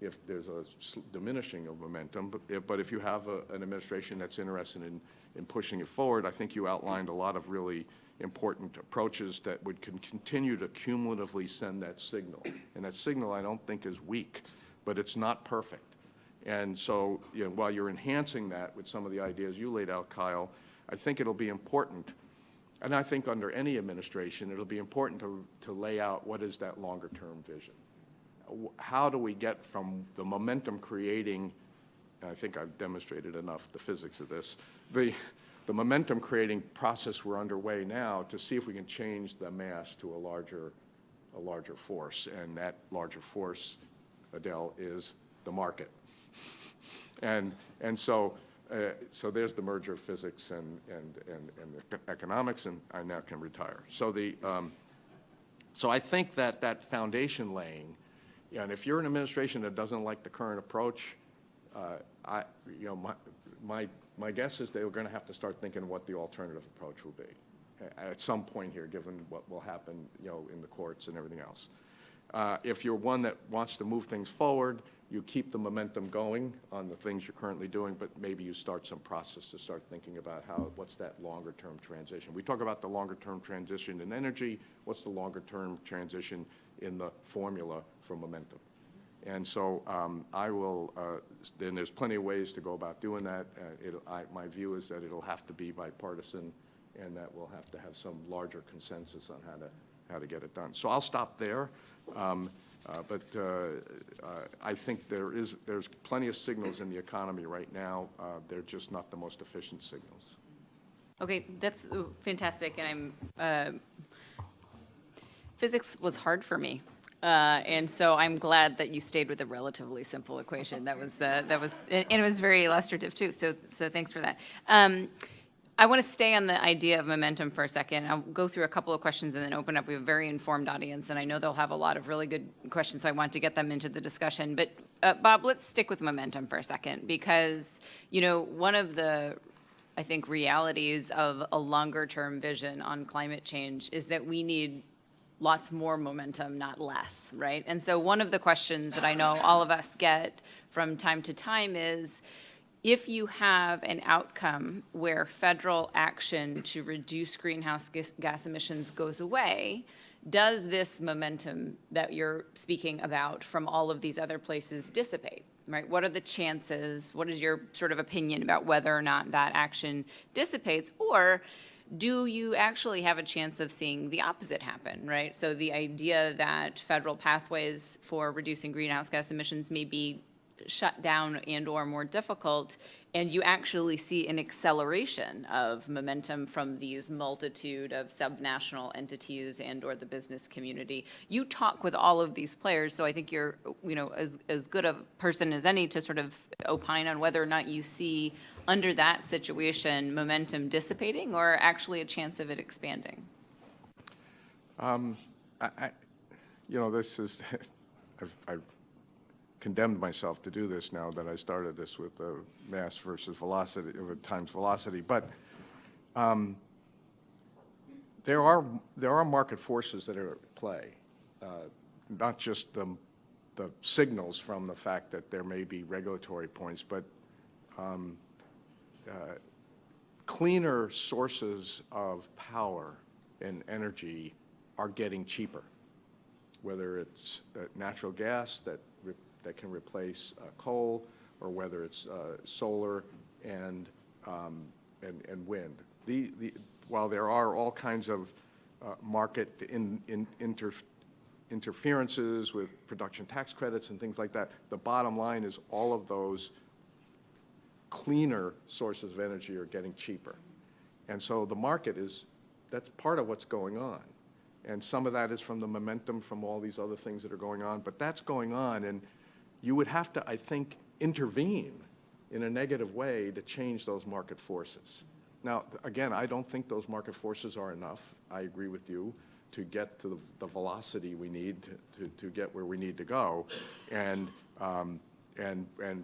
if there's a diminishing of momentum. But if you have an administration that's interested in pushing it forward, I think you outlined a lot of really important approaches that would continue to cumulatively send that signal. And that signal, I don't think, is weak, but it's not perfect. And so, you know, while you're enhancing that with some of the ideas you laid out, Kyle, I think it'll be important, and I think under any administration, it'll be important to lay out what is that longer-term vision. How do we get from the momentum creating, and I think I've demonstrated enough the physics of this, the momentum creating process we're underway now to see if we can change the mass to a larger force, and that larger force, Adele, is the market. And so So there's the merger of physics and economics, and I now can retire. So so I think that foundation laying, and if you're an administration that doesn't like the current approach, my guess is they're going to have to start thinking what the alternative approach will be at some point here, given what will happen, in the courts and everything else. If you're one that wants to move things forward, you keep the momentum going on the things you're currently doing, but maybe you start some process to start thinking about what's that longer-term transition. We talk about the longer-term transition in energy. What's the longer-term transition in the formula for momentum? And so then there's plenty of ways to go about doing that. My view is that it'll have to be bipartisan, and that we'll have to have some larger consensus on how to get it done. So I'll stop there. But I think there's plenty of signals in the economy right now. They're just not the most efficient signals. Okay, that's fantastic, and physics was hard for me. And so I'm glad that you stayed with a relatively simple equation. And it was very illustrative too. So thanks for that. I want to stay on the idea of momentum for a second. I'll go through a couple of questions and then open up. We have a very informed audience, and I know they'll have a lot of really good questions, so I want to get them into the discussion. But Bob, let's stick with momentum for a second, because one of the, I think, realities of a longer-term vision on climate change is that we need lots more momentum, not less, right? And so one of the questions that I know all of us get from time to time is, if you have an outcome where federal action to reduce greenhouse gas emissions goes away, does this momentum that you're speaking about from all of these other places dissipate, right? What are the chances? What is your sort of opinion about whether or not that action dissipates? Or do you actually have a chance of seeing the opposite happen, right? So the idea that federal pathways for reducing greenhouse gas emissions may be shut down and or more difficult, and you actually see an acceleration of momentum from these multitude of subnational entities and or the business community. You talk with all of these players, so I think you're as good a person as any to sort of opine on whether or not you see under that situation momentum dissipating or actually a chance of it expanding. This is I've condemned myself to do this now that I started this with the mass versus velocity, times velocity. But there are market forces that are at play, not just the signals from the fact that there may be regulatory points, but cleaner sources of power and energy are getting cheaper, whether it's natural gas that can replace coal, or whether it's solar and wind. While there are all kinds of market interferences with production tax credits and things like that, the bottom line is all of those cleaner sources of energy are getting cheaper. And so the market that's part of what's going on. And some of that is from the momentum from all these other things that are going on, but that's going on, and you would have to, I think, intervene in a negative way to change those market forces. Now, again, I don't think those market forces are enough. I agree with you, to get to the velocity we need to get where we need to go. And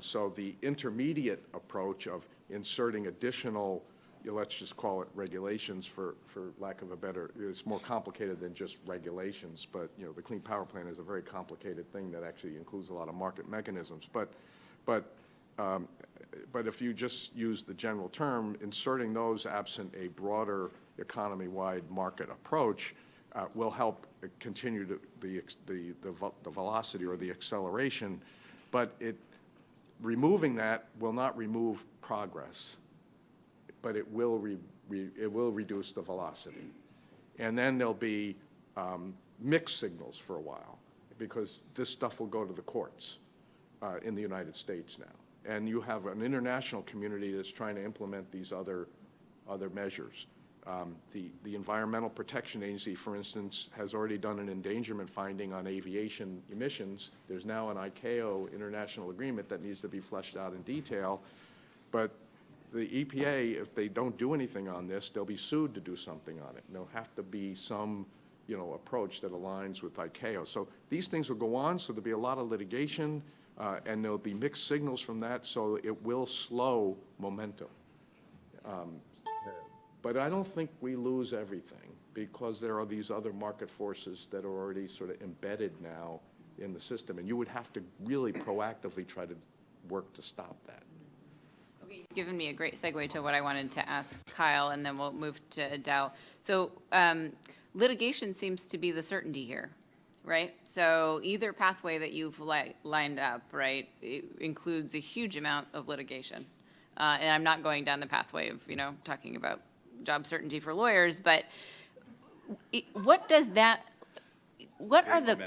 so the intermediate approach of inserting additional, let's just call it regulations for lack of a better, it's more complicated than just regulations, but the Clean Power Plan is a very complicated thing that actually includes a lot of market mechanisms. But if you just use the general term, inserting those absent a broader economy-wide market approach will help continue the velocity or the acceleration, but removing that will not remove progress, but it will reduce the velocity. And then there'll be mixed signals for a while, because this stuff will go to the courts in the United States now. And you have an international community that's trying to implement these other measures. The Environmental Protection Agency, for instance, has already done an endangerment finding on aviation emissions. There's now an ICAO international agreement that needs to be fleshed out in detail. But the EPA, if they don't do anything on this, they'll be sued to do something on it. And there'll have to be some, approach that aligns with ICAO. So these things will go on, so there'll be a lot of litigation, and there'll be mixed signals from that, so it will slow momentum. But I don't think we lose everything, because there are these other market forces that are already sort of embedded now in the system, and you would have to really proactively try to work to stop that. Okay, you've given me a great segue to what I wanted to ask Kyle, and then we'll move to Adele. So litigation seems to be the certainty here, right? So either pathway that you've lined up, right, it includes a huge amount of litigation. And I'm not going down the pathway of, talking about job certainty for lawyers, but what are the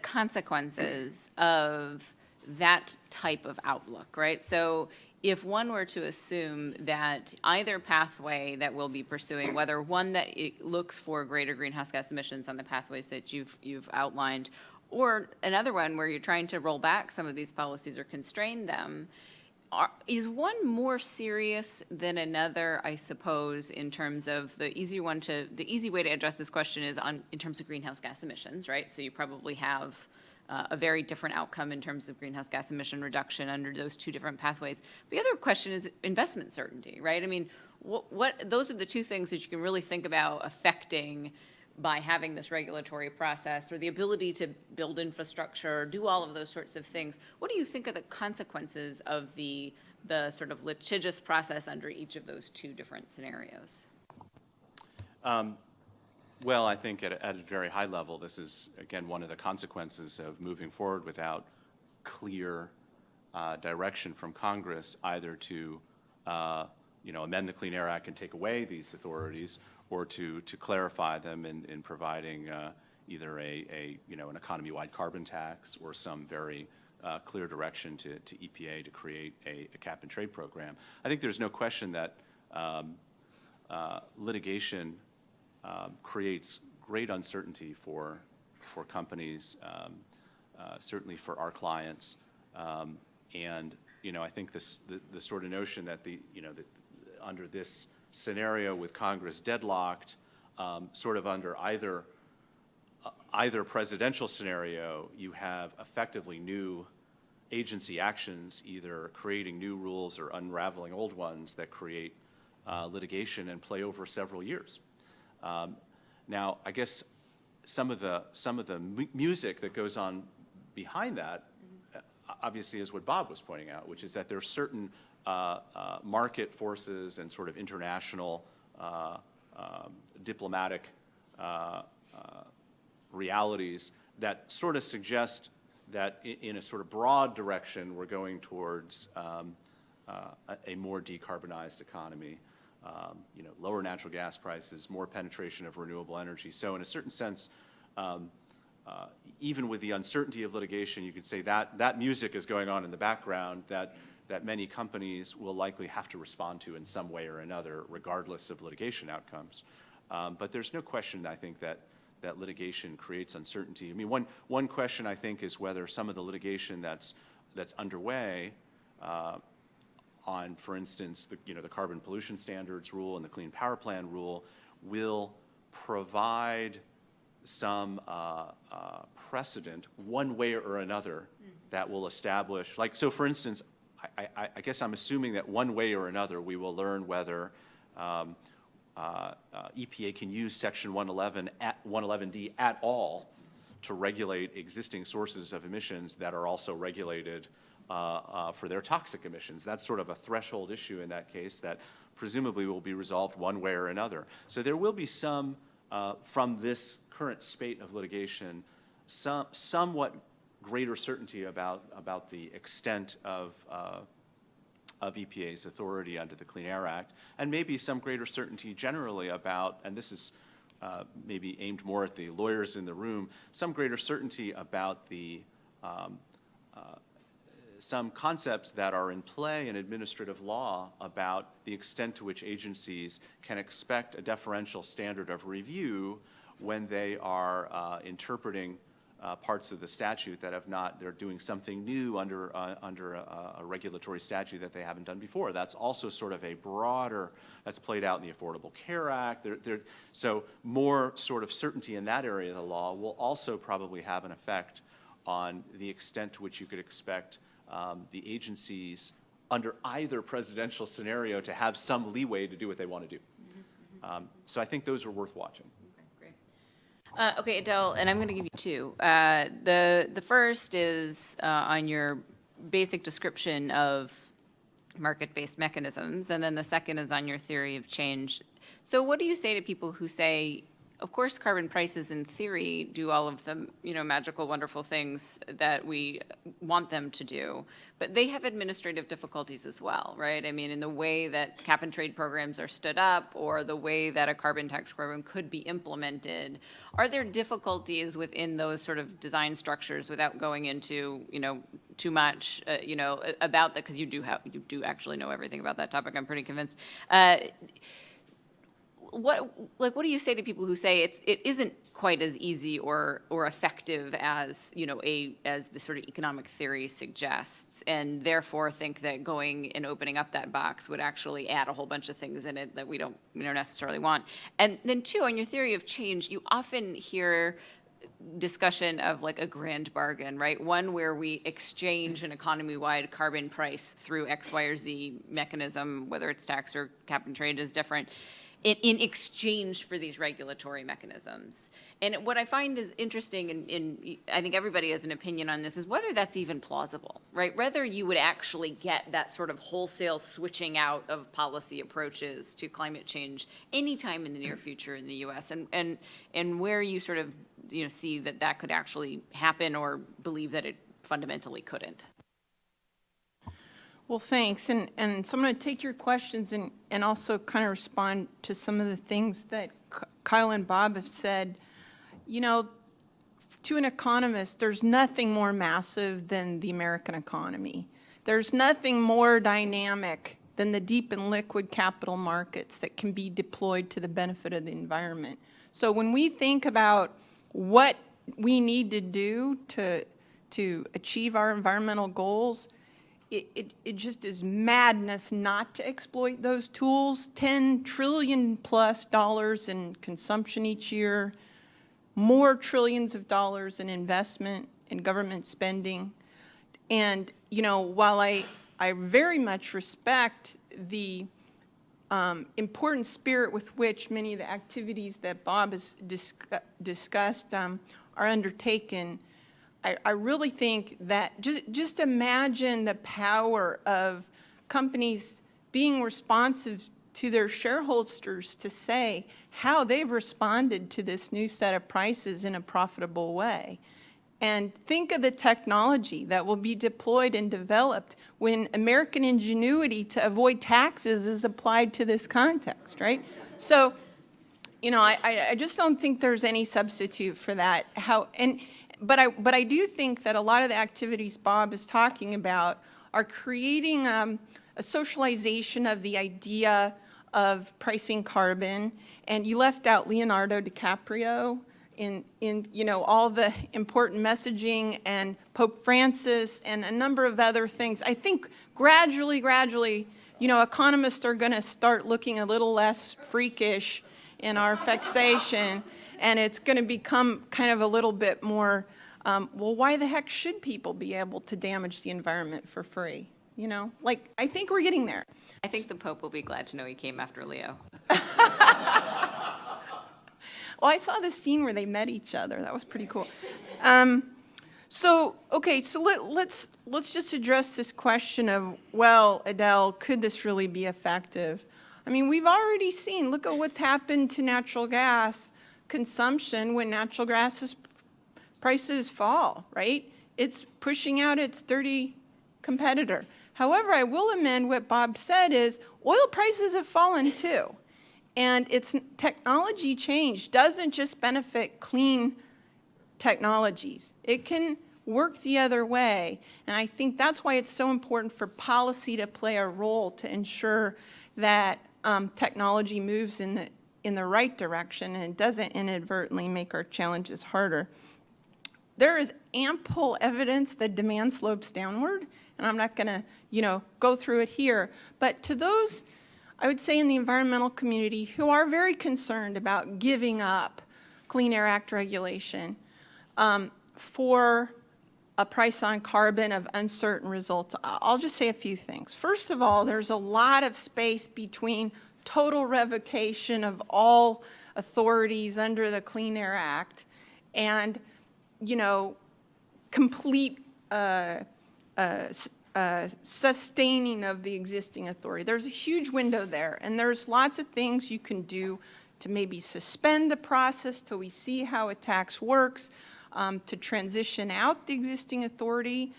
consequences of that type of outlook, right? So if one were to assume that either pathway that we'll be pursuing, whether one that it looks for greater greenhouse gas emissions on the pathways that you've outlined, or another one where you're trying to roll back some of these policies or constrain them, is one more serious than another, I suppose, in terms of the easy way to address this question is in terms of greenhouse gas emissions, right? So you probably have a very different outcome in terms of greenhouse gas emission reduction under those two different pathways. The other question is investment certainty, right? I mean, those are the two things that you can really think about affecting by having this regulatory process, or the ability to build infrastructure, do all of those sorts of things. What do you think are the consequences of the sort of litigious process under each of those two different scenarios? Well, I think at a very high level, this is, again, one of the consequences of moving forward without clear direction from Congress, either to amend the Clean Air Act and take away these authorities, or to clarify them in providing either an economy-wide carbon tax or some very clear direction to EPA to create a cap-and-trade program. I think there's no question that litigation creates great uncertainty for companies, certainly for our clients, and I think the sort of notion that that under this scenario with Congress deadlocked, sort of under either presidential scenario, you have effectively new agency actions, either creating new rules or unraveling old ones that create litigation and play over several years. Now, I guess some of the music that goes on behind that, obviously, is what Bob was pointing out, which is that there are certain market forces and sort of international diplomatic realities that sort of suggest that in a sort of broad direction, we're going towards a more decarbonized economy, lower natural gas prices, more penetration of renewable energy. So in a certain sense, even with the uncertainty of litigation, you could say that music is going on in the background that many companies will likely have to respond to in some way or another, regardless of litigation outcomes. But there's no question, I think, that litigation creates uncertainty. I mean, one question, I think, is whether some of the litigation that's underway on, for instance, the carbon pollution standards rule and the Clean Power Plan rule will provide some precedent one way or another that will establish, like, so for instance, I guess I'm assuming that one way or another we will learn whether EPA can use Section 111D at all to regulate existing sources of emissions that are also regulated for their toxic emissions. That's sort of a threshold issue in that case that presumably will be resolved one way or another. So there will be some, from this current spate of litigation, somewhat greater certainty about the extent of EPA's authority under the Clean Air Act, and maybe some greater certainty generally about, and this is maybe aimed more at the lawyers in the room, some greater certainty about the some concepts that are in play in administrative law about the extent to which agencies can expect a deferential standard of review when they are interpreting parts of the statute that have not, they're doing something new under a regulatory statute that they haven't done before. That's also sort of a broader, that's played out in the Affordable Care Act. So more sort of certainty in that area of the law will also probably have an effect on the extent to which you could expect the agencies under either presidential scenario to have some leeway to do what they want to do. So I think those are worth watching. Okay, Adele, and I'm going to give you two. The first is on your basic description of market-based mechanisms, and then the second is on your theory of change. So what do you say to people who say, of course, carbon prices in theory do all of the, magical, wonderful things that we want them to do, but they have administrative difficulties as well, right? I mean, in the way that cap and trade programs are stood up or the way that a carbon tax program could be implemented, are there difficulties within those sort of design structures without going into, too much, about that, because you do actually know everything about that topic, I'm pretty convinced. What do you say to people who say it isn't quite as easy or effective as as the sort of economic theory suggests, and therefore think that going and opening up that box would actually add a whole bunch of things in it that we don't necessarily want? And then two, on your theory of change, you often hear discussion of like a grand bargain, right? One where we exchange an economy-wide carbon price through X, Y, or Z mechanism, whether it's tax or cap and trade is different, in exchange for these regulatory mechanisms. And what I find is interesting, and I think everybody has an opinion on this, is whether that's even plausible, right? Whether you would actually get that sort of wholesale switching out of policy approaches to climate change anytime in the near future in the U.S., and where you sort of see that could actually happen or believe that it fundamentally couldn't. Well, thanks. And so I'm going to take your questions and also kind of respond to some of the things that Kyle and Bob have said. To an economist, there's nothing more massive than the American economy. There's nothing more dynamic than the deep and liquid capital markets that can be deployed to the benefit of the environment. So when we think about what we need to do to achieve our environmental goals, it just is madness not to exploit those tools. $10 trillion plus in consumption each year, more trillions of dollars in investment in government spending. And, while I very much respect the important spirit with which many of the activities that Bob has discussed are undertaken, I really think that just imagine the power of companies being responsive to their shareholders to say how they've responded to this new set of prices in a profitable way. And think of the technology that will be deployed and developed when American ingenuity to avoid taxes is applied to this context, right? So, I just don't think there's any substitute for that. But I do think that a lot of the activities Bob is talking about are creating a socialization of the idea of pricing carbon. And you left out Leonardo DiCaprio in all the important messaging, and Pope Francis and a number of other things. I think gradually, economists are going to start looking a little less freakish in our fixation, and it's going to become kind of a little bit more, well, why the heck should people be able to damage the environment for free? I think we're getting there. I think the Pope will be glad to know he came after Leo. Well, I saw the scene where they met each other. That was pretty cool. So let's just address this question of, well, Adele, could this really be effective? I mean, we've already seen, look at what's happened to natural gas consumption when natural gas prices fall, right? It's pushing out its dirty competitor. However, I will amend what Bob said is oil prices have fallen too. And its technology change doesn't just benefit clean technologies. It can work the other way. And I think that's why it's so important for policy to play a role to ensure that technology moves in the right direction and it doesn't inadvertently make our challenges harder. there is ample evidence that demand slopes downward, and I'm not going to, go through it here. But to those, I would say in the environmental community who are very concerned about giving up Clean Air Act regulation for a price on carbon of uncertain results, I'll just say a few things. First of all, there's a lot of space between total revocation of all authorities under the Clean Air Act and, complete sustaining of the existing authority. There's a huge window there, and there's lots of things you can do to maybe suspend the process till we see how a tax works, to transition out the existing authority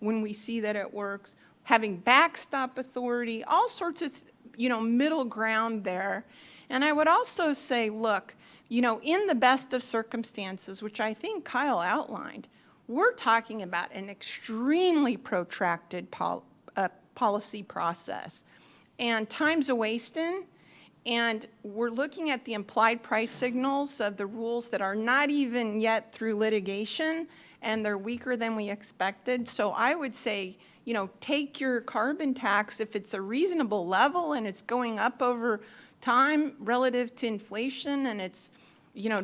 when we see that it works, having backstop authority, all sorts of, middle ground there. And I would also say, look, in the best of circumstances, which I think Kyle outlined, we're talking about an extremely protracted policy process. And time's a-wasting, and we're looking at the implied price signals of the rules that are not even yet through litigation, and they're weaker than we expected. So I would say, take your carbon tax if it's a reasonable level and it's going up over time relative to inflation, and it's,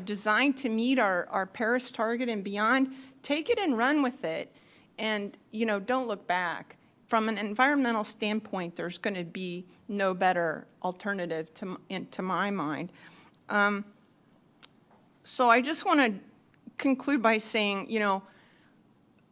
designed to meet our Paris target and beyond. Take it and run with it, and, don't look back. From an environmental standpoint, there's going to be no better alternative to my mind. So I just want to conclude by saying,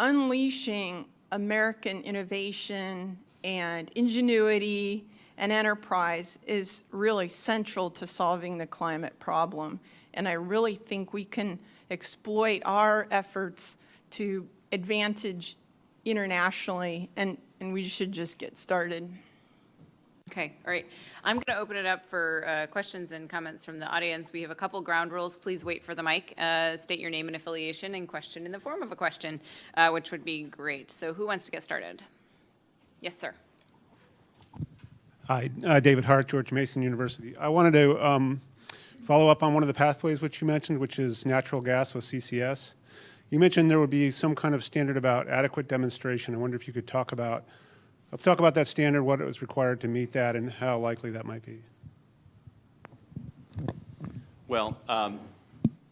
unleashing American innovation and ingenuity and enterprise is really central to solving the climate problem. And I really think we can exploit our efforts to advantage internationally, and we should just get started. Okay, all right. I'm going to open it up for questions and comments from the audience. We have a couple ground rules. Please wait for the mic. State your name and affiliation and question in the form of a question, which would be great. So who wants to get started? Yes, sir. Hi, David Hart, George Mason University. I wanted to follow up on one of the pathways which you mentioned, which is natural gas with CCS. You mentioned there would be some kind of standard about adequate demonstration. I wonder if you could talk about that standard, what it was required to meet that, and how likely that might be. Well,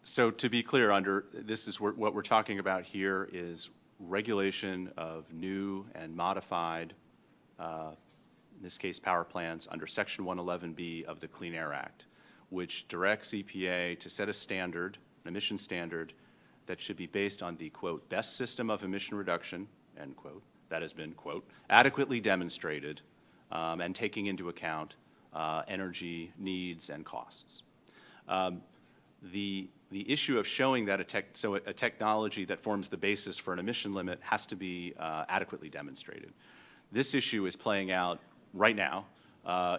so to be clear, what we're talking about here is regulation of new and modified, in this case, power plants under Section 111B of the Clean Air Act, which directs EPA to set a standard, an emission standard, that should be based on the, quote, best system of emission reduction, end quote, that has been, quote, adequately demonstrated, and taking into account energy needs and costs. The issue of showing that a technology that forms the basis for an emission limit has to be adequately demonstrated. This issue is playing out right now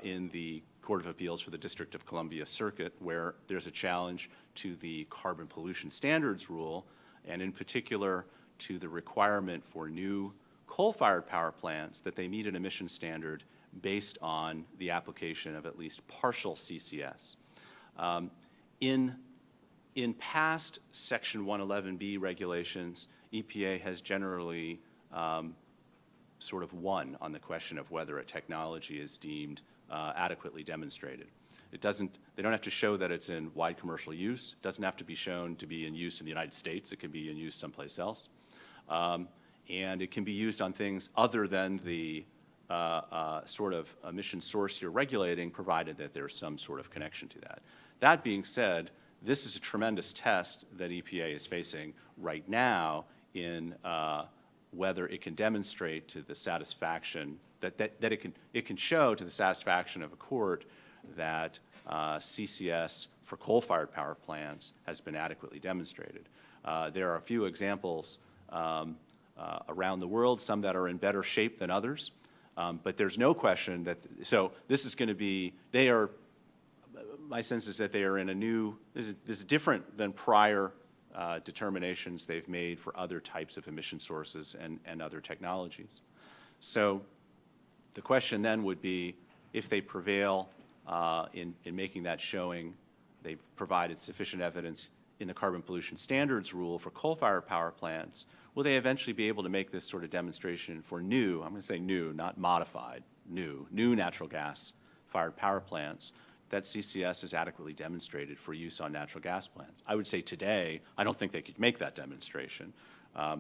in the Court of Appeals for the District of Columbia Circuit, where there's a challenge to the carbon pollution standards rule, and in particular to the requirement for new coal-fired power plants that they meet an emission standard based on the application of at least partial CCS. In past Section 111B regulations, EPA has generally sort of won on the question of whether a technology is deemed adequately demonstrated. They don't have to show that it's in wide commercial use. It doesn't have to be shown to be in use in the United States. It can be in use someplace else. And it can be used on things other than the sort of emission source you're regulating, provided that there's some sort of connection to that. That being said, this is a tremendous test that EPA is facing right now in whether it can demonstrate to the satisfaction that it can show to the satisfaction of a court that CCS for coal-fired power plants has been adequately demonstrated. There are a few examples around the world, some that are in better shape than others, but there's no question that, so this is going to be, my sense is that they are in a new, this is different than prior determinations they've made for other types of emission sources and other technologies. So the question then would be, if they prevail in making that showing, they've provided sufficient evidence in the carbon pollution standards rule for coal-fired power plants, will they eventually be able to make this sort of demonstration for new, I'm going to say new, not modified, new natural gas-fired power plants that CCS is adequately demonstrated for use on natural gas plants? I would say today, I don't think they could make that demonstration.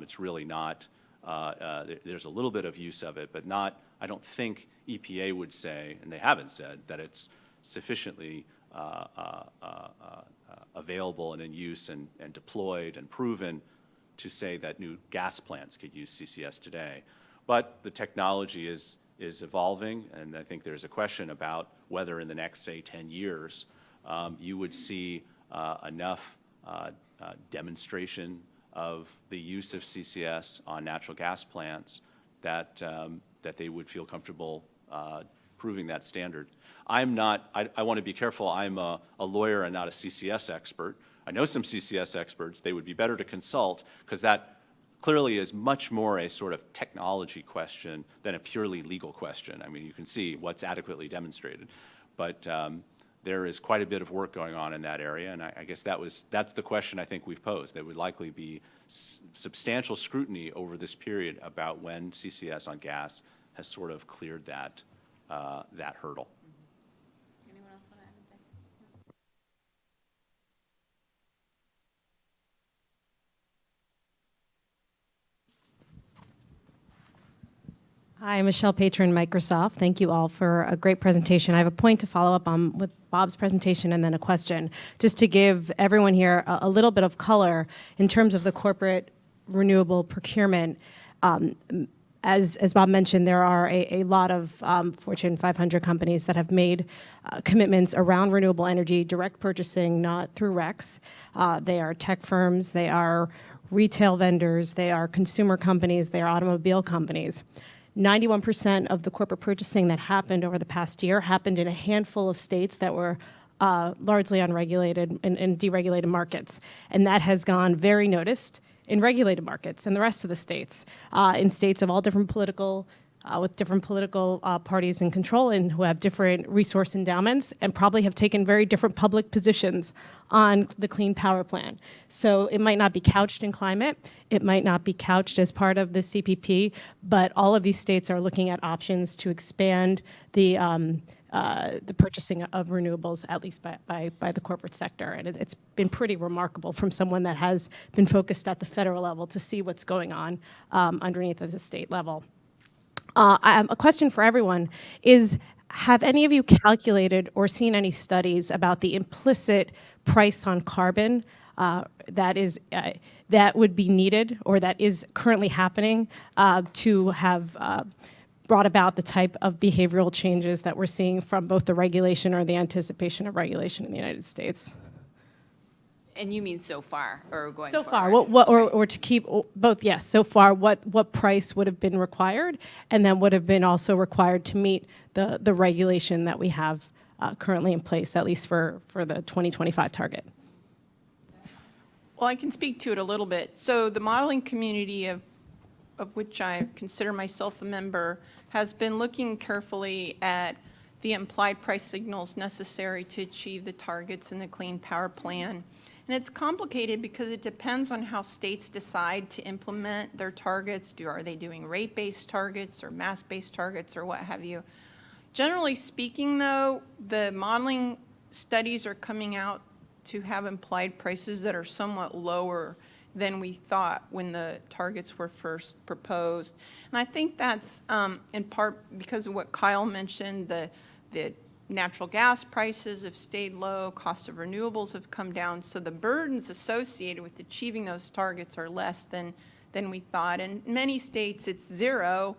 It's really not, there's a little bit of use of it, but not, I don't think EPA would say, and they haven't said, that it's sufficiently available and in use and deployed and proven to say that new gas plants could use CCS today. But the technology is evolving, and I think there's a question about whether in the next, say, 10 years, you would see enough demonstration of the use of CCS on natural gas plants that they would feel comfortable proving that standard. I'm not, I want to be careful, I'm a lawyer and not a CCS expert. I know some CCS experts. They would be better to consult, because that clearly is much more a sort of technology question than a purely legal question. I mean, you can see what's adequately demonstrated. But there is quite a bit of work going on in that area, and I guess that's the question I think we've posed. There would likely be substantial scrutiny over this period about when CCS on gas has sort of cleared that hurdle. Anyone else want to add anything? Hi, Michelle Patron, Microsoft. Thank you all for a great presentation. I have a point to follow up on with Bob's presentation and then a question, just to give everyone here a little bit of color in terms of the corporate renewable procurement. As Bob mentioned, there are a lot of Fortune 500 companies that have made commitments around renewable energy, direct purchasing, not through RECs. They are tech firms, they are retail vendors, they are consumer companies, they are automobile companies. 91% of the corporate purchasing that happened over the past year happened in a handful of states that were largely unregulated and deregulated markets. And that has gone very noticed in regulated markets and the rest of the states, in states of all different political, with different political parties in control and who have different resource endowments and probably have taken very different public positions on the Clean Power Plan. So it might not be couched in climate, it might not be couched as part of the CPP, but all of these states are looking at options to expand the purchasing of renewables, at least by the corporate sector. And it's been pretty remarkable from someone that has been focused at the federal level to see what's going on underneath at the state level. A question for everyone is, have any of you calculated or seen any studies about the implicit price on carbon that would be needed or that is currently happening to have brought about the type of behavioral changes that we're seeing from both the regulation or the anticipation of regulation in the United States? And you mean so far, or going So forward? far, or to keep both, yes, so far, what price would have been required, and then would have been also required to meet the regulation that we have currently in place, at least for the 2025 target? Well, I can speak to it a little bit. So the modeling community of which I consider myself a member has been looking carefully at the implied price signals necessary to achieve the targets in the Clean Power Plan. And it's complicated because it depends on how states decide to implement their targets. Are they doing rate-based targets or mass-based targets or what have you? Generally speaking, though, the modeling studies are coming out to have implied prices that are somewhat lower than we thought when the targets were first proposed. And I think that's in part because of what Kyle mentioned, the natural gas prices have stayed low, cost of renewables have come down, so the burdens associated with achieving those targets are less than we thought. In many states, it's zero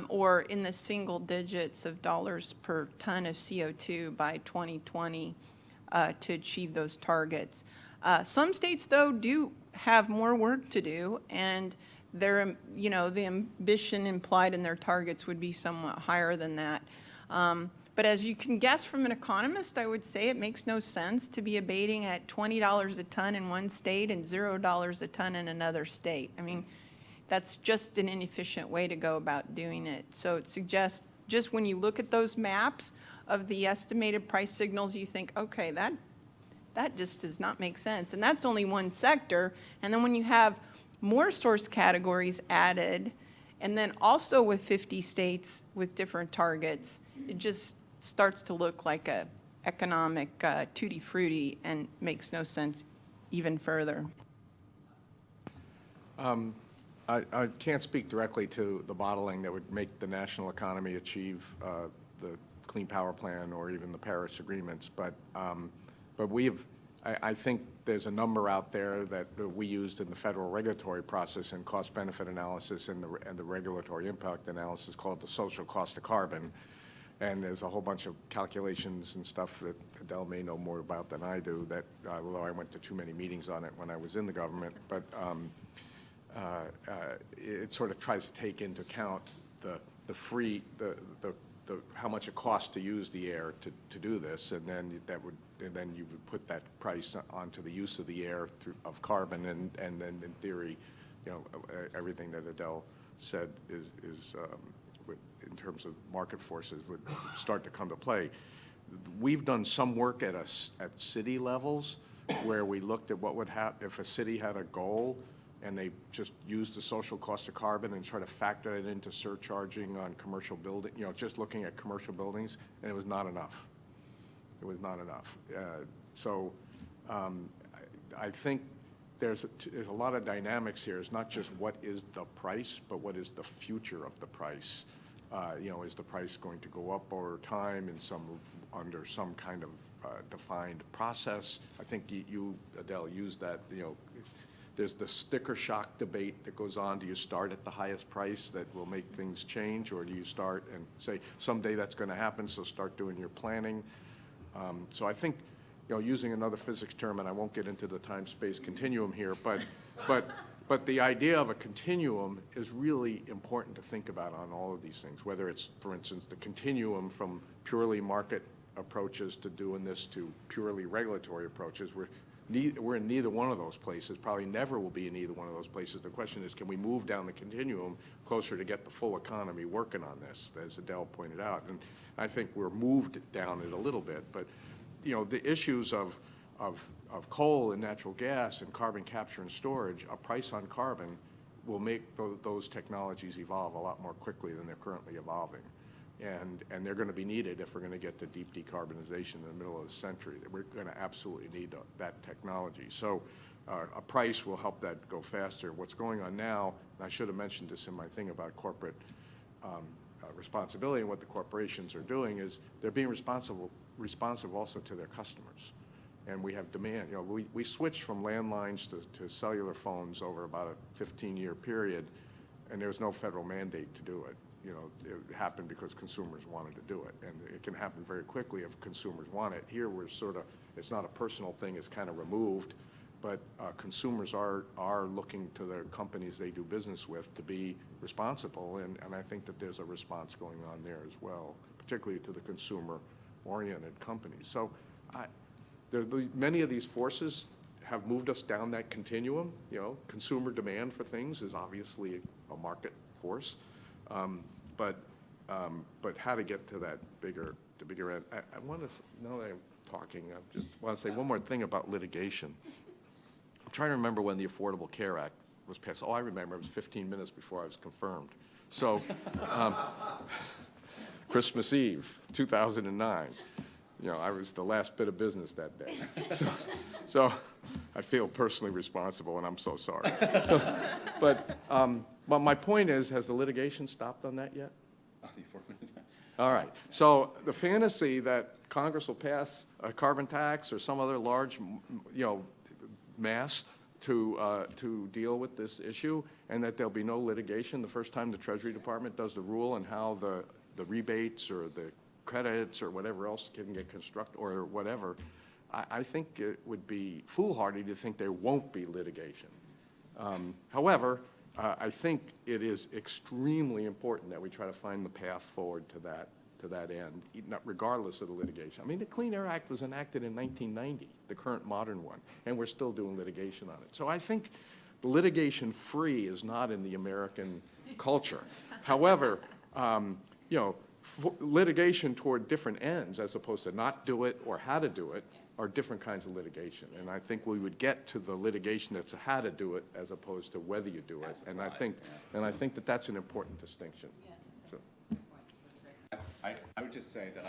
or in the single digits of dollars per ton of CO2 by 2020 to achieve those targets. Some states, though, do have more work to do, and their, the ambition implied in their targets would be somewhat higher than that. But as you can guess from an economist, I would say it makes no sense to be abating at $20 a ton in one state and $0 a ton in another state. I mean, that's just an inefficient way to go about doing it. So it suggests, just when you look at those maps of the estimated price signals, you think, okay, that That just does not make sense. And that's only one sector. And then when you have more source categories added, and then also with 50 states with different targets, it just starts to look like a economic tutti frutti and makes no sense even further. I can't speak directly to the modeling that would make the national economy achieve the Clean Power Plan or even the Paris agreements, but I think there's a number out there that we used in the federal regulatory process and cost-benefit analysis and the regulatory impact analysis called the social cost of carbon. And there's a whole bunch of calculations and stuff that Adele may know more about than I do, that although I went to too many meetings on it when I was in the government, but it sort of tries to take into account the how much it costs to use the air to do this, and then you would put that price onto the use of the air of carbon, and then in theory, everything that Adele said is in terms of market forces would start to come to play. We've done some work at city levels where we looked at what would happen if a city had a goal and they just used the social cost of carbon and try to factor it into surcharging on commercial building, just looking at commercial buildings, and it was not enough. It was not enough. I think there's a lot of dynamics here. It's not just what is the price, but what is the future of the price. Is the price going to go up over time under some kind of defined process? I think you, Adele, used that, there's the sticker shock debate that goes on. Do you start at the highest price that will make things change, or do you start and say, someday that's going to happen, so start doing your planning? So I think, using another physics term, and I won't get into the time-space continuum here, but the idea of a continuum is really important to think about on all of these things, whether it's, for instance, the continuum from purely market approaches to doing this to purely regulatory approaches. We're in neither one of those places, probably never will be in either one of those places. The question is, can we move down the continuum closer to get the full economy working on this, as Adele pointed out? And I think we're moved down it a little bit, but the issues of coal and natural gas and carbon capture and storage, a price on carbon will make those technologies evolve a lot more quickly than they're currently evolving. And they're going to be needed if we're going to get to deep decarbonization in the middle of the century. We're going to absolutely need that technology. So a price will help that go faster. What's going on now, and I should have mentioned this in my thing about corporate responsibility, and what the corporations are doing is they're being responsive also to their customers. And we have demand. We switched from landlines to cellular phones over about a 15-year period, and there was no federal mandate to do it. It happened because consumers wanted to do it, and it can happen very quickly if consumers want it. Here, we're it's not a personal thing, it's kind of removed, but consumers are looking to their companies they do business with to be responsible, and I think that there's a response going on there as well, particularly to the consumer-oriented companies. So many of these forces have moved us down that continuum. Consumer demand for things is obviously a market force. But how to get to that bigger end. I want to, now that I'm talking, I just want to say one more thing about litigation. I'm trying to remember when the Affordable Care Act was passed. Oh, I remember, it was 15 minutes before I was confirmed. So, Christmas Eve, 2009. I was the last bit of business that day. So I feel personally responsible, and I'm so sorry. But my point is, has the litigation stopped on that yet? All right. So the fantasy that Congress will pass a carbon tax or some other large, mass to deal with this issue, and that there'll be no litigation the first time the Treasury Department does the rule and how the rebates or the credits or whatever else can get constructed or whatever, I think it would be foolhardy to think there won't be litigation. However, I think it is extremely important that we try to find the path forward to that end, regardless of the litigation. I mean, the Clean Air Act was enacted in 1990, the current modern one, and we're still doing litigation on it. So I think the litigation-free is not in the American culture. However, litigation toward different ends, as opposed to not do it or how to do it, are different kinds of litigation. And I think we would get to the litigation that's how to do it as opposed to whether you do it. And I think that that's an important distinction. So. I would just say that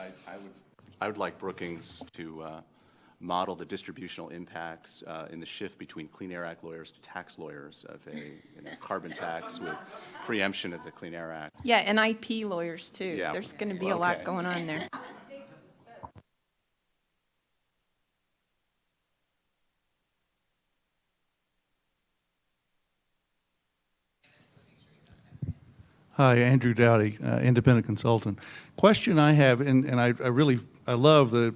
I would like Brookings to model the distributional impacts in the shift between Clean Air Act lawyers to tax lawyers of a carbon tax with preemption of the Clean Air Act. Yeah, and IP lawyers too. Yeah. There's going to be Well, a lot okay. going on there. Hi, Andrew Dowdy, independent consultant. Question I have, and I love the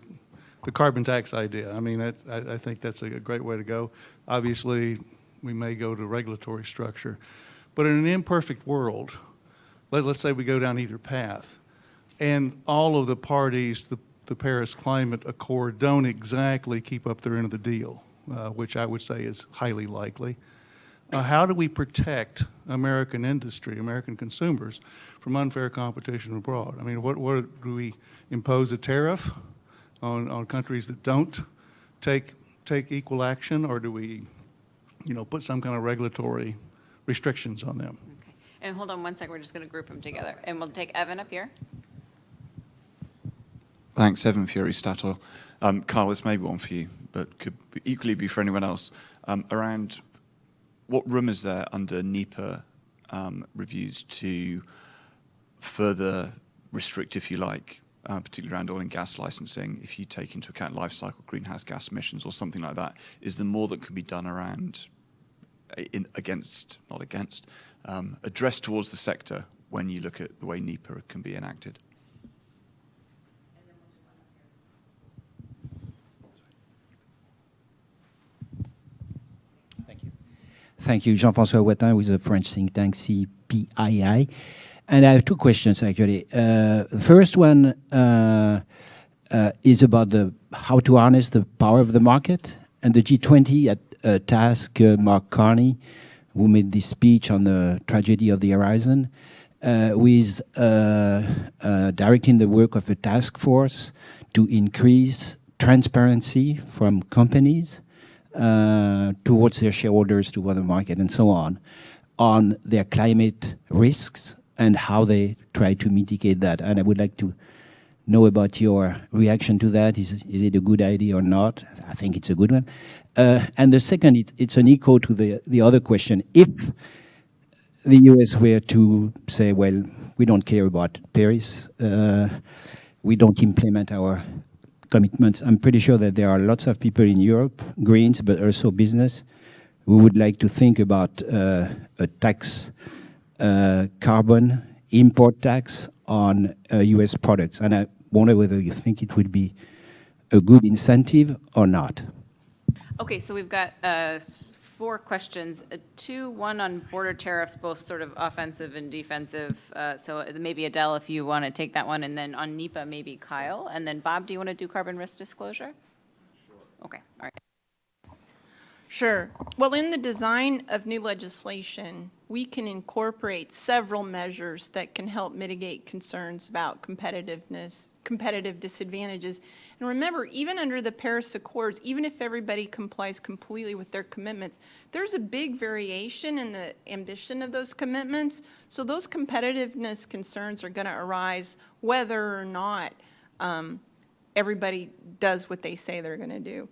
carbon tax idea. I mean, I think that's a great way to go. Obviously, we may go to regulatory structure. But in an imperfect world, let's say we go down either path, and all of the parties, the Paris Climate Accord, don't exactly keep up their end of the deal, which I would say is highly likely. How do we protect American industry, American consumers, from unfair competition abroad? I mean, what do we impose a tariff on countries that don't take equal action, or do we, put some kind of regulatory restrictions on them? Okay. And hold on one second, we're just going to group them together. And we'll take Evan up here. Thanks, Evan Fury, Statoil. Carl, this may be one for you, but could equally be for anyone else. Around what room is there under NEPA reviews to further restrict, if you like, particularly around oil and gas licensing, if you take into account life cycle greenhouse gas emissions or something like that? Is there more that can be done around, addressed towards the sector when you look at the way NEPA can be enacted? Thank you. Jean-François Wattin with the French think tank CPII. And I have two questions, actually. The first one is about how to harness the power of the market. And the G20 at task Mark Carney, who made this speech on the tragedy of the horizon, with directing the work of a task force to increase transparency from companies towards their shareholders, toward the market, and so on their climate risks and how they try to mitigate that. And I would like to know about your reaction to that. Is it a good idea or not? I think it's a good one. And the second, it's an echo to the other question. If the US were to say, well, we don't care about Paris, we don't implement our commitments, I'm pretty sure that there are lots of people in Europe, Greens, but also business, who would like to think about a tax, carbon import tax on US products. And I wonder whether you think it would be a good incentive or not. Okay, so we've got 4 questions. One on border tariffs, both sort of offensive and defensive. So maybe Adele, if you want to take that one, and then on NEPA, maybe Kyle. And then Bob, do you want to do carbon risk disclosure? Sure. Okay, all right. Sure. Well, in the design of new legislation, we can incorporate several measures that can help mitigate concerns about competitiveness, competitive disadvantages. And remember, even under the Paris Accords, even if everybody complies completely with their commitments, there's a big variation in the ambition of those commitments. So those competitiveness concerns are going to arise whether or not everybody does what they say they're going to do.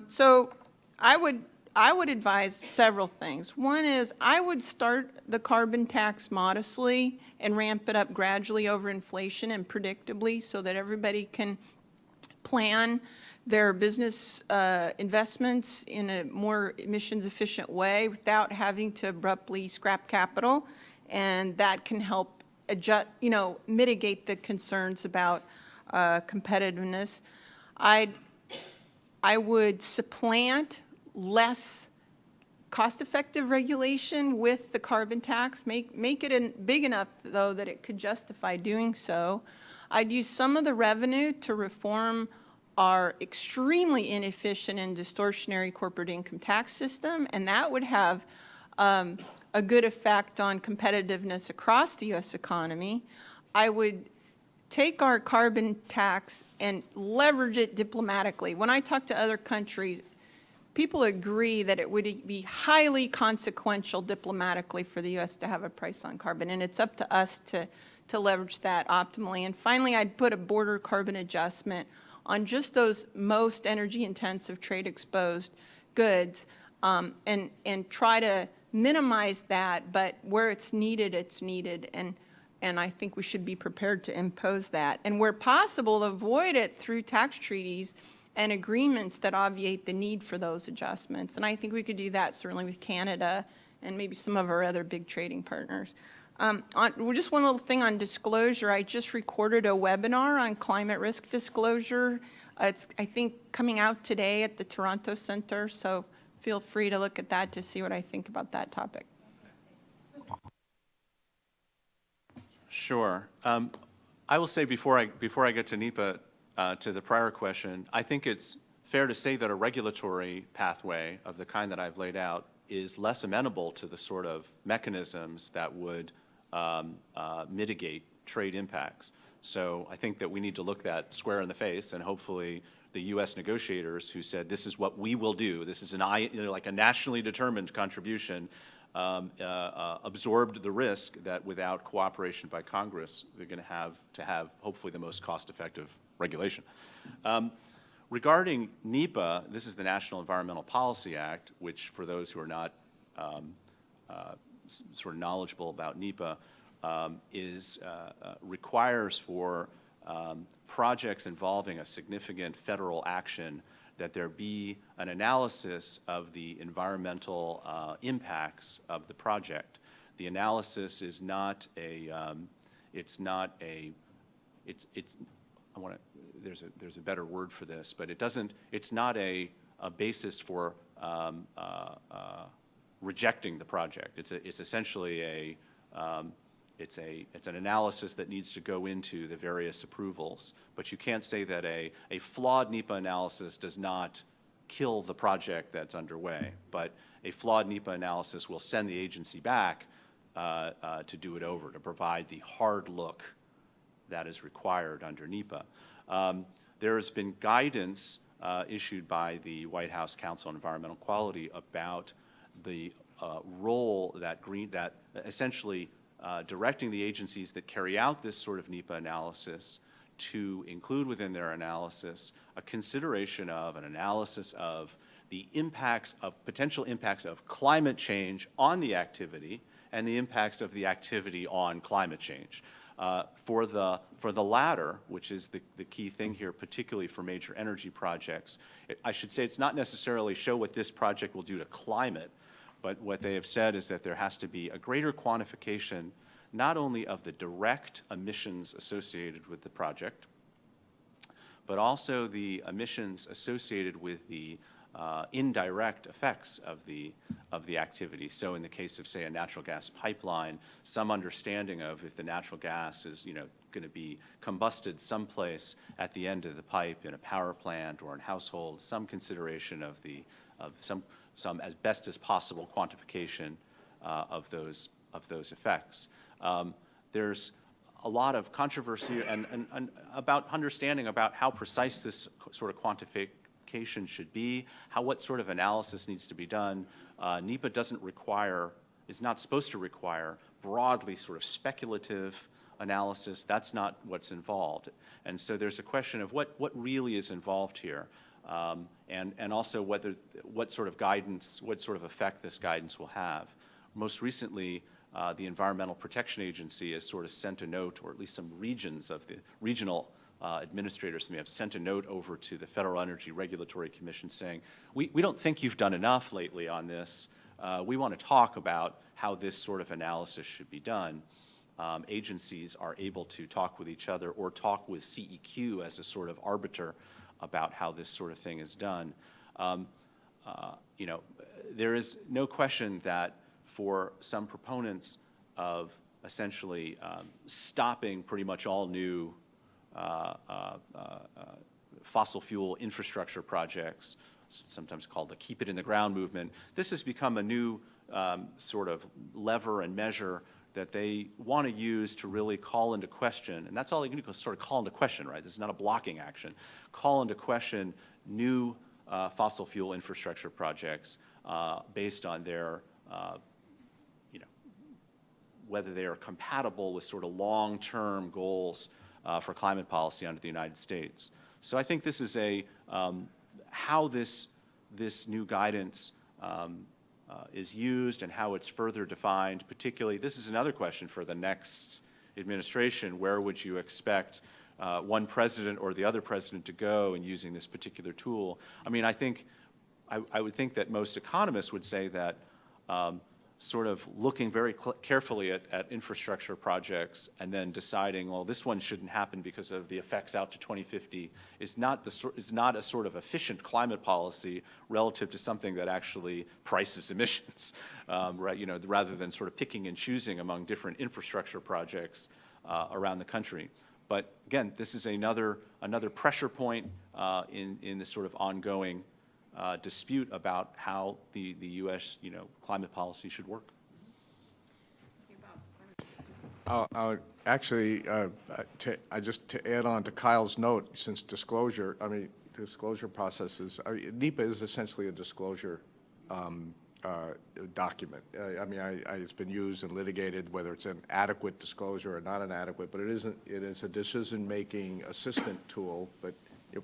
So I would advise several things. One is I would start the carbon tax modestly and ramp it up gradually over inflation and predictably so that everybody can plan their business investments in a more emissions efficient way without having to abruptly scrap capital. And that can help adjust, mitigate the concerns about competitiveness. I would supplant less cost-effective regulation with the carbon tax, make it big enough, though, that it could justify doing so. I'd use some of the revenue to reform our extremely inefficient and distortionary corporate income tax system, and that would have a good effect on competitiveness across the U.S. economy. I would take our carbon tax and leverage it diplomatically. When I talk to other countries, people agree that it would be highly consequential diplomatically for the U.S. to have a price on carbon, and it's up to us to leverage that optimally. And finally, I'd put a border carbon adjustment on just those most energy-intensive trade-exposed goods, and try to minimize that, but where it's needed, and I think we should be prepared to impose that. And where possible, avoid it through tax treaties and agreements that obviate the need for those adjustments. And I think we could do that certainly with Canada and maybe some of our other big trading partners. Just one little thing on disclosure. I just recorded a webinar on climate risk disclosure. It's, I think, coming out today at the Toronto Center, so feel free to look at that to see what I think about that topic. Sure. I will say before I get to NEPA, to the prior question, I think it's fair to say that a regulatory pathway of the kind that I've laid out is less amenable to the sort of mechanisms that would mitigate trade impacts. So I think that we need to look that square in the face, and hopefully the U.S. negotiators who said this is what we will do, this is like a nationally determined contribution, absorbed the risk that without cooperation by Congress, they're going to have hopefully the most cost-effective regulation. Regarding NEPA, this is the National Environmental Policy Act, which for those who are not sort of knowledgeable about NEPA, requires for projects involving a significant federal action that there be an analysis of the environmental impacts of the project. The analysis is not a, there's a better word for this, but it's not a basis for rejecting the project. It's essentially it's an analysis that needs to go into the various approvals, but you can't say that a flawed NEPA analysis does not kill the project that's underway, but a flawed NEPA analysis will send the agency back to do it over, to provide the hard look that is required under NEPA. There has been guidance issued by the White House Council on Environmental Quality about the role that essentially directing the agencies that carry out this sort of NEPA analysis to include within their analysis a consideration of an analysis of the impacts of potential impacts of climate change on the activity and the impacts of the activity on climate change. For the latter, which is the key thing here, particularly for major energy projects, I should say it's not necessarily show what this project will do to climate, but what they have said is that there has to be a greater quantification not only of the direct emissions associated with the project, but also the emissions associated with the indirect effects of the activity. So in the case of, say, a natural gas pipeline, some understanding of if the natural gas is, going to be combusted someplace at the end of the pipe in a power plant or in households, some consideration of some as best as possible quantification of those effects. There's a lot of controversy and about understanding about how precise this sort of quantification should be, what sort of analysis needs to be done. NEPA is not supposed to require broadly sort of speculative analysis. That's not what's involved. And so there's a question of what really is involved here, and also what sort of guidance, what sort of effect this guidance will have. Most recently, the Environmental Protection Agency has sort of sent a note, or at least some regions of the regional administrators may have sent a note over to the Federal Energy Regulatory Commission saying, we don't think you've done enough lately on this. We want to talk about how this sort of analysis should be done. Agencies are able to talk with each other or talk with CEQ as a sort of arbiter about how this sort of thing is done. There is no question that for some proponents of essentially stopping pretty much all new fossil fuel infrastructure projects, sometimes called the keep it in the ground movement, this has become a new sort of lever and measure that they want to use to really call into question, and that's all they can do, is sort of call into question, right? This is not a blocking action. Call into question new fossil fuel infrastructure projects based on their, whether they are compatible with sort of long-term goals for climate policy under the United States. So I think this is how this new guidance is used and how it's further defined. Particularly, this is another question for the next administration. Where would you expect one president or the other president to go in using this particular tool? I mean, I would think that most economists would say that sort of looking very carefully at infrastructure projects and then deciding, well, this one shouldn't happen because of the effects out to 2050 is not a sort of efficient climate policy relative to something that actually prices emissions, right? Rather than sort of picking and choosing among different infrastructure projects around the country. But again, this is another pressure point in this sort of ongoing dispute about how the U.S. Climate policy should work. Actually, to add on to Kyle's note, since disclosure processes, NEPA is essentially a disclosure document. It's been used and litigated whether it's an adequate disclosure or not an adequate, but it is a decision-making assistant tool, but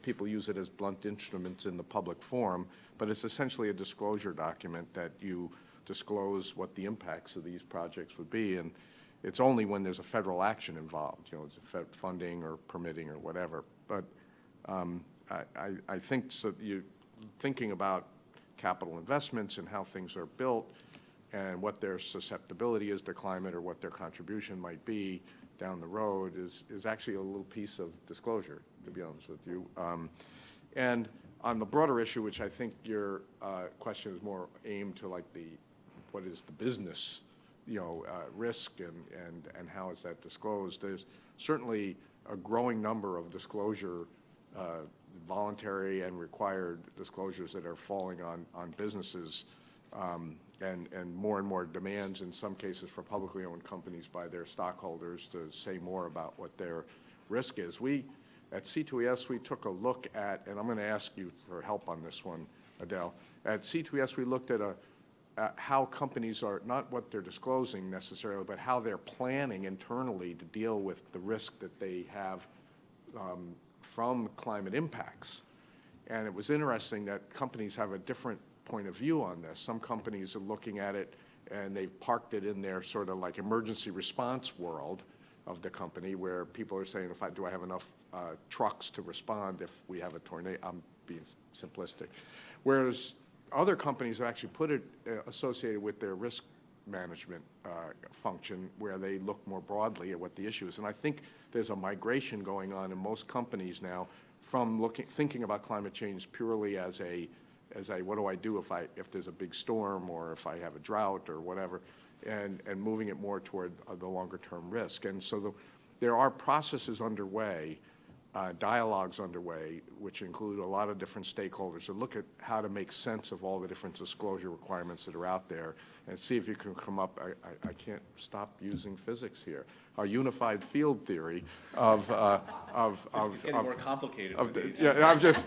people use it as blunt instruments in the public forum, but it's essentially a disclosure document that you disclose what the impacts of these projects would be, and it's only when there's a federal action involved, it's funding or permitting or whatever. But I think so you're thinking about capital investments and how things are built and what their susceptibility is to climate or what their contribution might be down the road is actually a little piece of disclosure, to be honest with you. And on the broader issue, which I think your question is more aimed to like what is the business, risk and how is that disclosed? There's certainly a growing number of disclosure, voluntary and required disclosures that are falling on businesses, and more demands in some cases for publicly owned companies by their stockholders to say more about what their risk is. At C2ES, we took a look at, and I'm going to ask you for help on this one, Adele. At C2ES, we looked at how companies are, not what they're disclosing necessarily, but how they're planning internally to deal with the risk that they have from climate impacts. And it was interesting that companies have a different point of view on this. Some companies are looking at it and they've parked it in their sort of like emergency response world of the company where people are saying, do I have enough trucks to respond if we have a tornado? I'm being simplistic. Whereas other companies have actually put it associated with their risk management function where they look more broadly at what the issue is. And I think there's a migration going on in most companies now from thinking about climate change purely as a what do I do if there's a big storm or if I have a drought or whatever, and moving it more toward the longer term risk. And so there are processes underway, dialogues underway, which include a lot of different stakeholders to look at how to make sense of all the different disclosure requirements that are out there and see if you can come up, I can't stop using physics here, a unified field theory of It's getting more complicated. I'm just,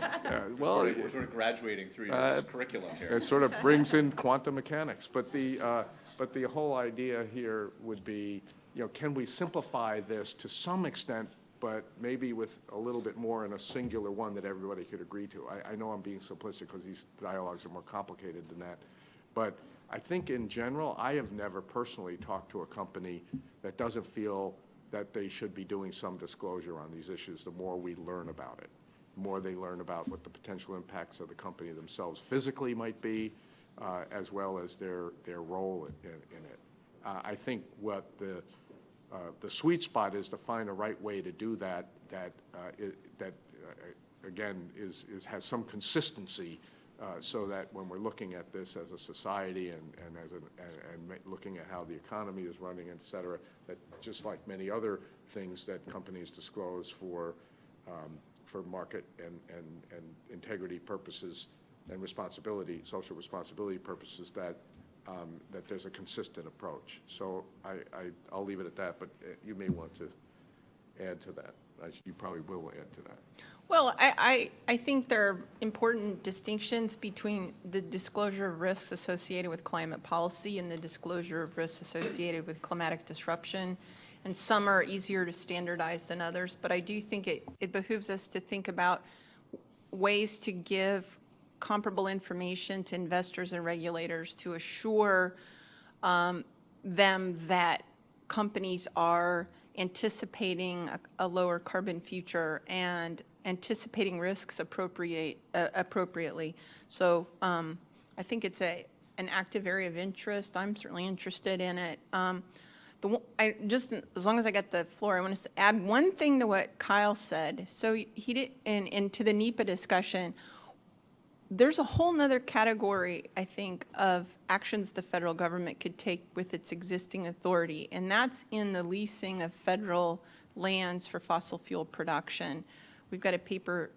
we're sort of graduating through your curriculum here. It sort of brings in quantum mechanics, but the whole idea here would be, can we simplify this to some extent, but maybe with a little bit more in a singular one that everybody could agree to. I know I'm being simplistic because these dialogues are more complicated than that. But I think in general, I have never personally talked to a company that doesn't feel that they should be doing some disclosure on these issues the more we learn about it, the more they learn about what the potential impacts of the company themselves physically might be, as well as their role in it. I think what the sweet spot is to find the right way to do that again has some consistency, so that when we're looking at this as a society and looking at how the economy is running, et cetera, that just like many other things that companies disclose for market and integrity purposes and responsibility, social responsibility purposes, that that there's a consistent approach. So I'll leave it at that, but you may want to add to that. You probably will add to that. Well, I think there are important distinctions between the disclosure of risks associated with climate policy and the disclosure of risks associated with climatic disruption. And some are easier to standardize than others, but I do think it behooves us to think about ways to give comparable information to investors and regulators to assure them that companies are anticipating a lower carbon future and anticipating risks appropriately. So I think it's an active area of interest. I'm certainly interested in it. Just as long as I get the floor, I want to add one thing to what Kyle said. So he did, into the NEPA discussion, there's a whole nother category, I think, of actions the federal government could take with its existing authority, and that's in the leasing of federal lands for fossil fuel production. We've got a paper,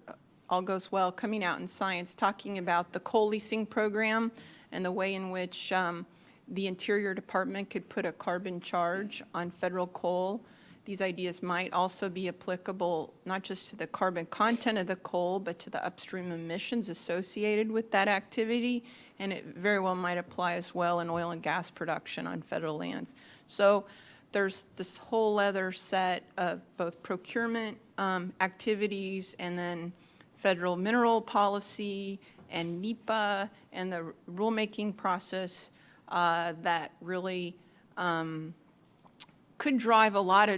All Goes Well, coming out in Science talking about the coal leasing program and the way in which the Interior Department could put a carbon charge on federal coal. These ideas might also be applicable not just to the carbon content of the coal, but to the upstream emissions associated with that activity, and it very well might apply as well in oil and gas production on federal lands. So there's this whole other set of both procurement activities and then federal mineral policy and NEPA and the rulemaking process that really could drive a lot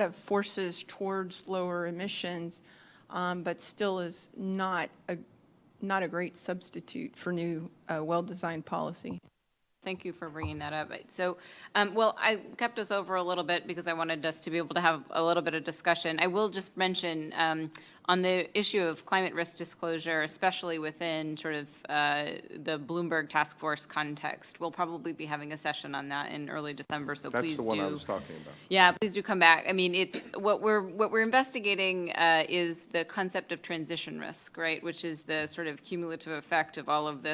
of forces towards lower emissions, but still is not a great substitute for new, well-designed policy. Thank you for bringing that up. So, well, I kept us over a little bit because I wanted us to be able to have a little bit of discussion. I will just mention on the issue of climate risk disclosure, especially within sort of the Bloomberg Task Force context, we'll probably be having a session on that in early December, so please do. That's the one I was talking about. Yeah, please do come back. I mean, it's what we're investigating is the concept of transition risk, right, which is the sort of cumulative effect of all of this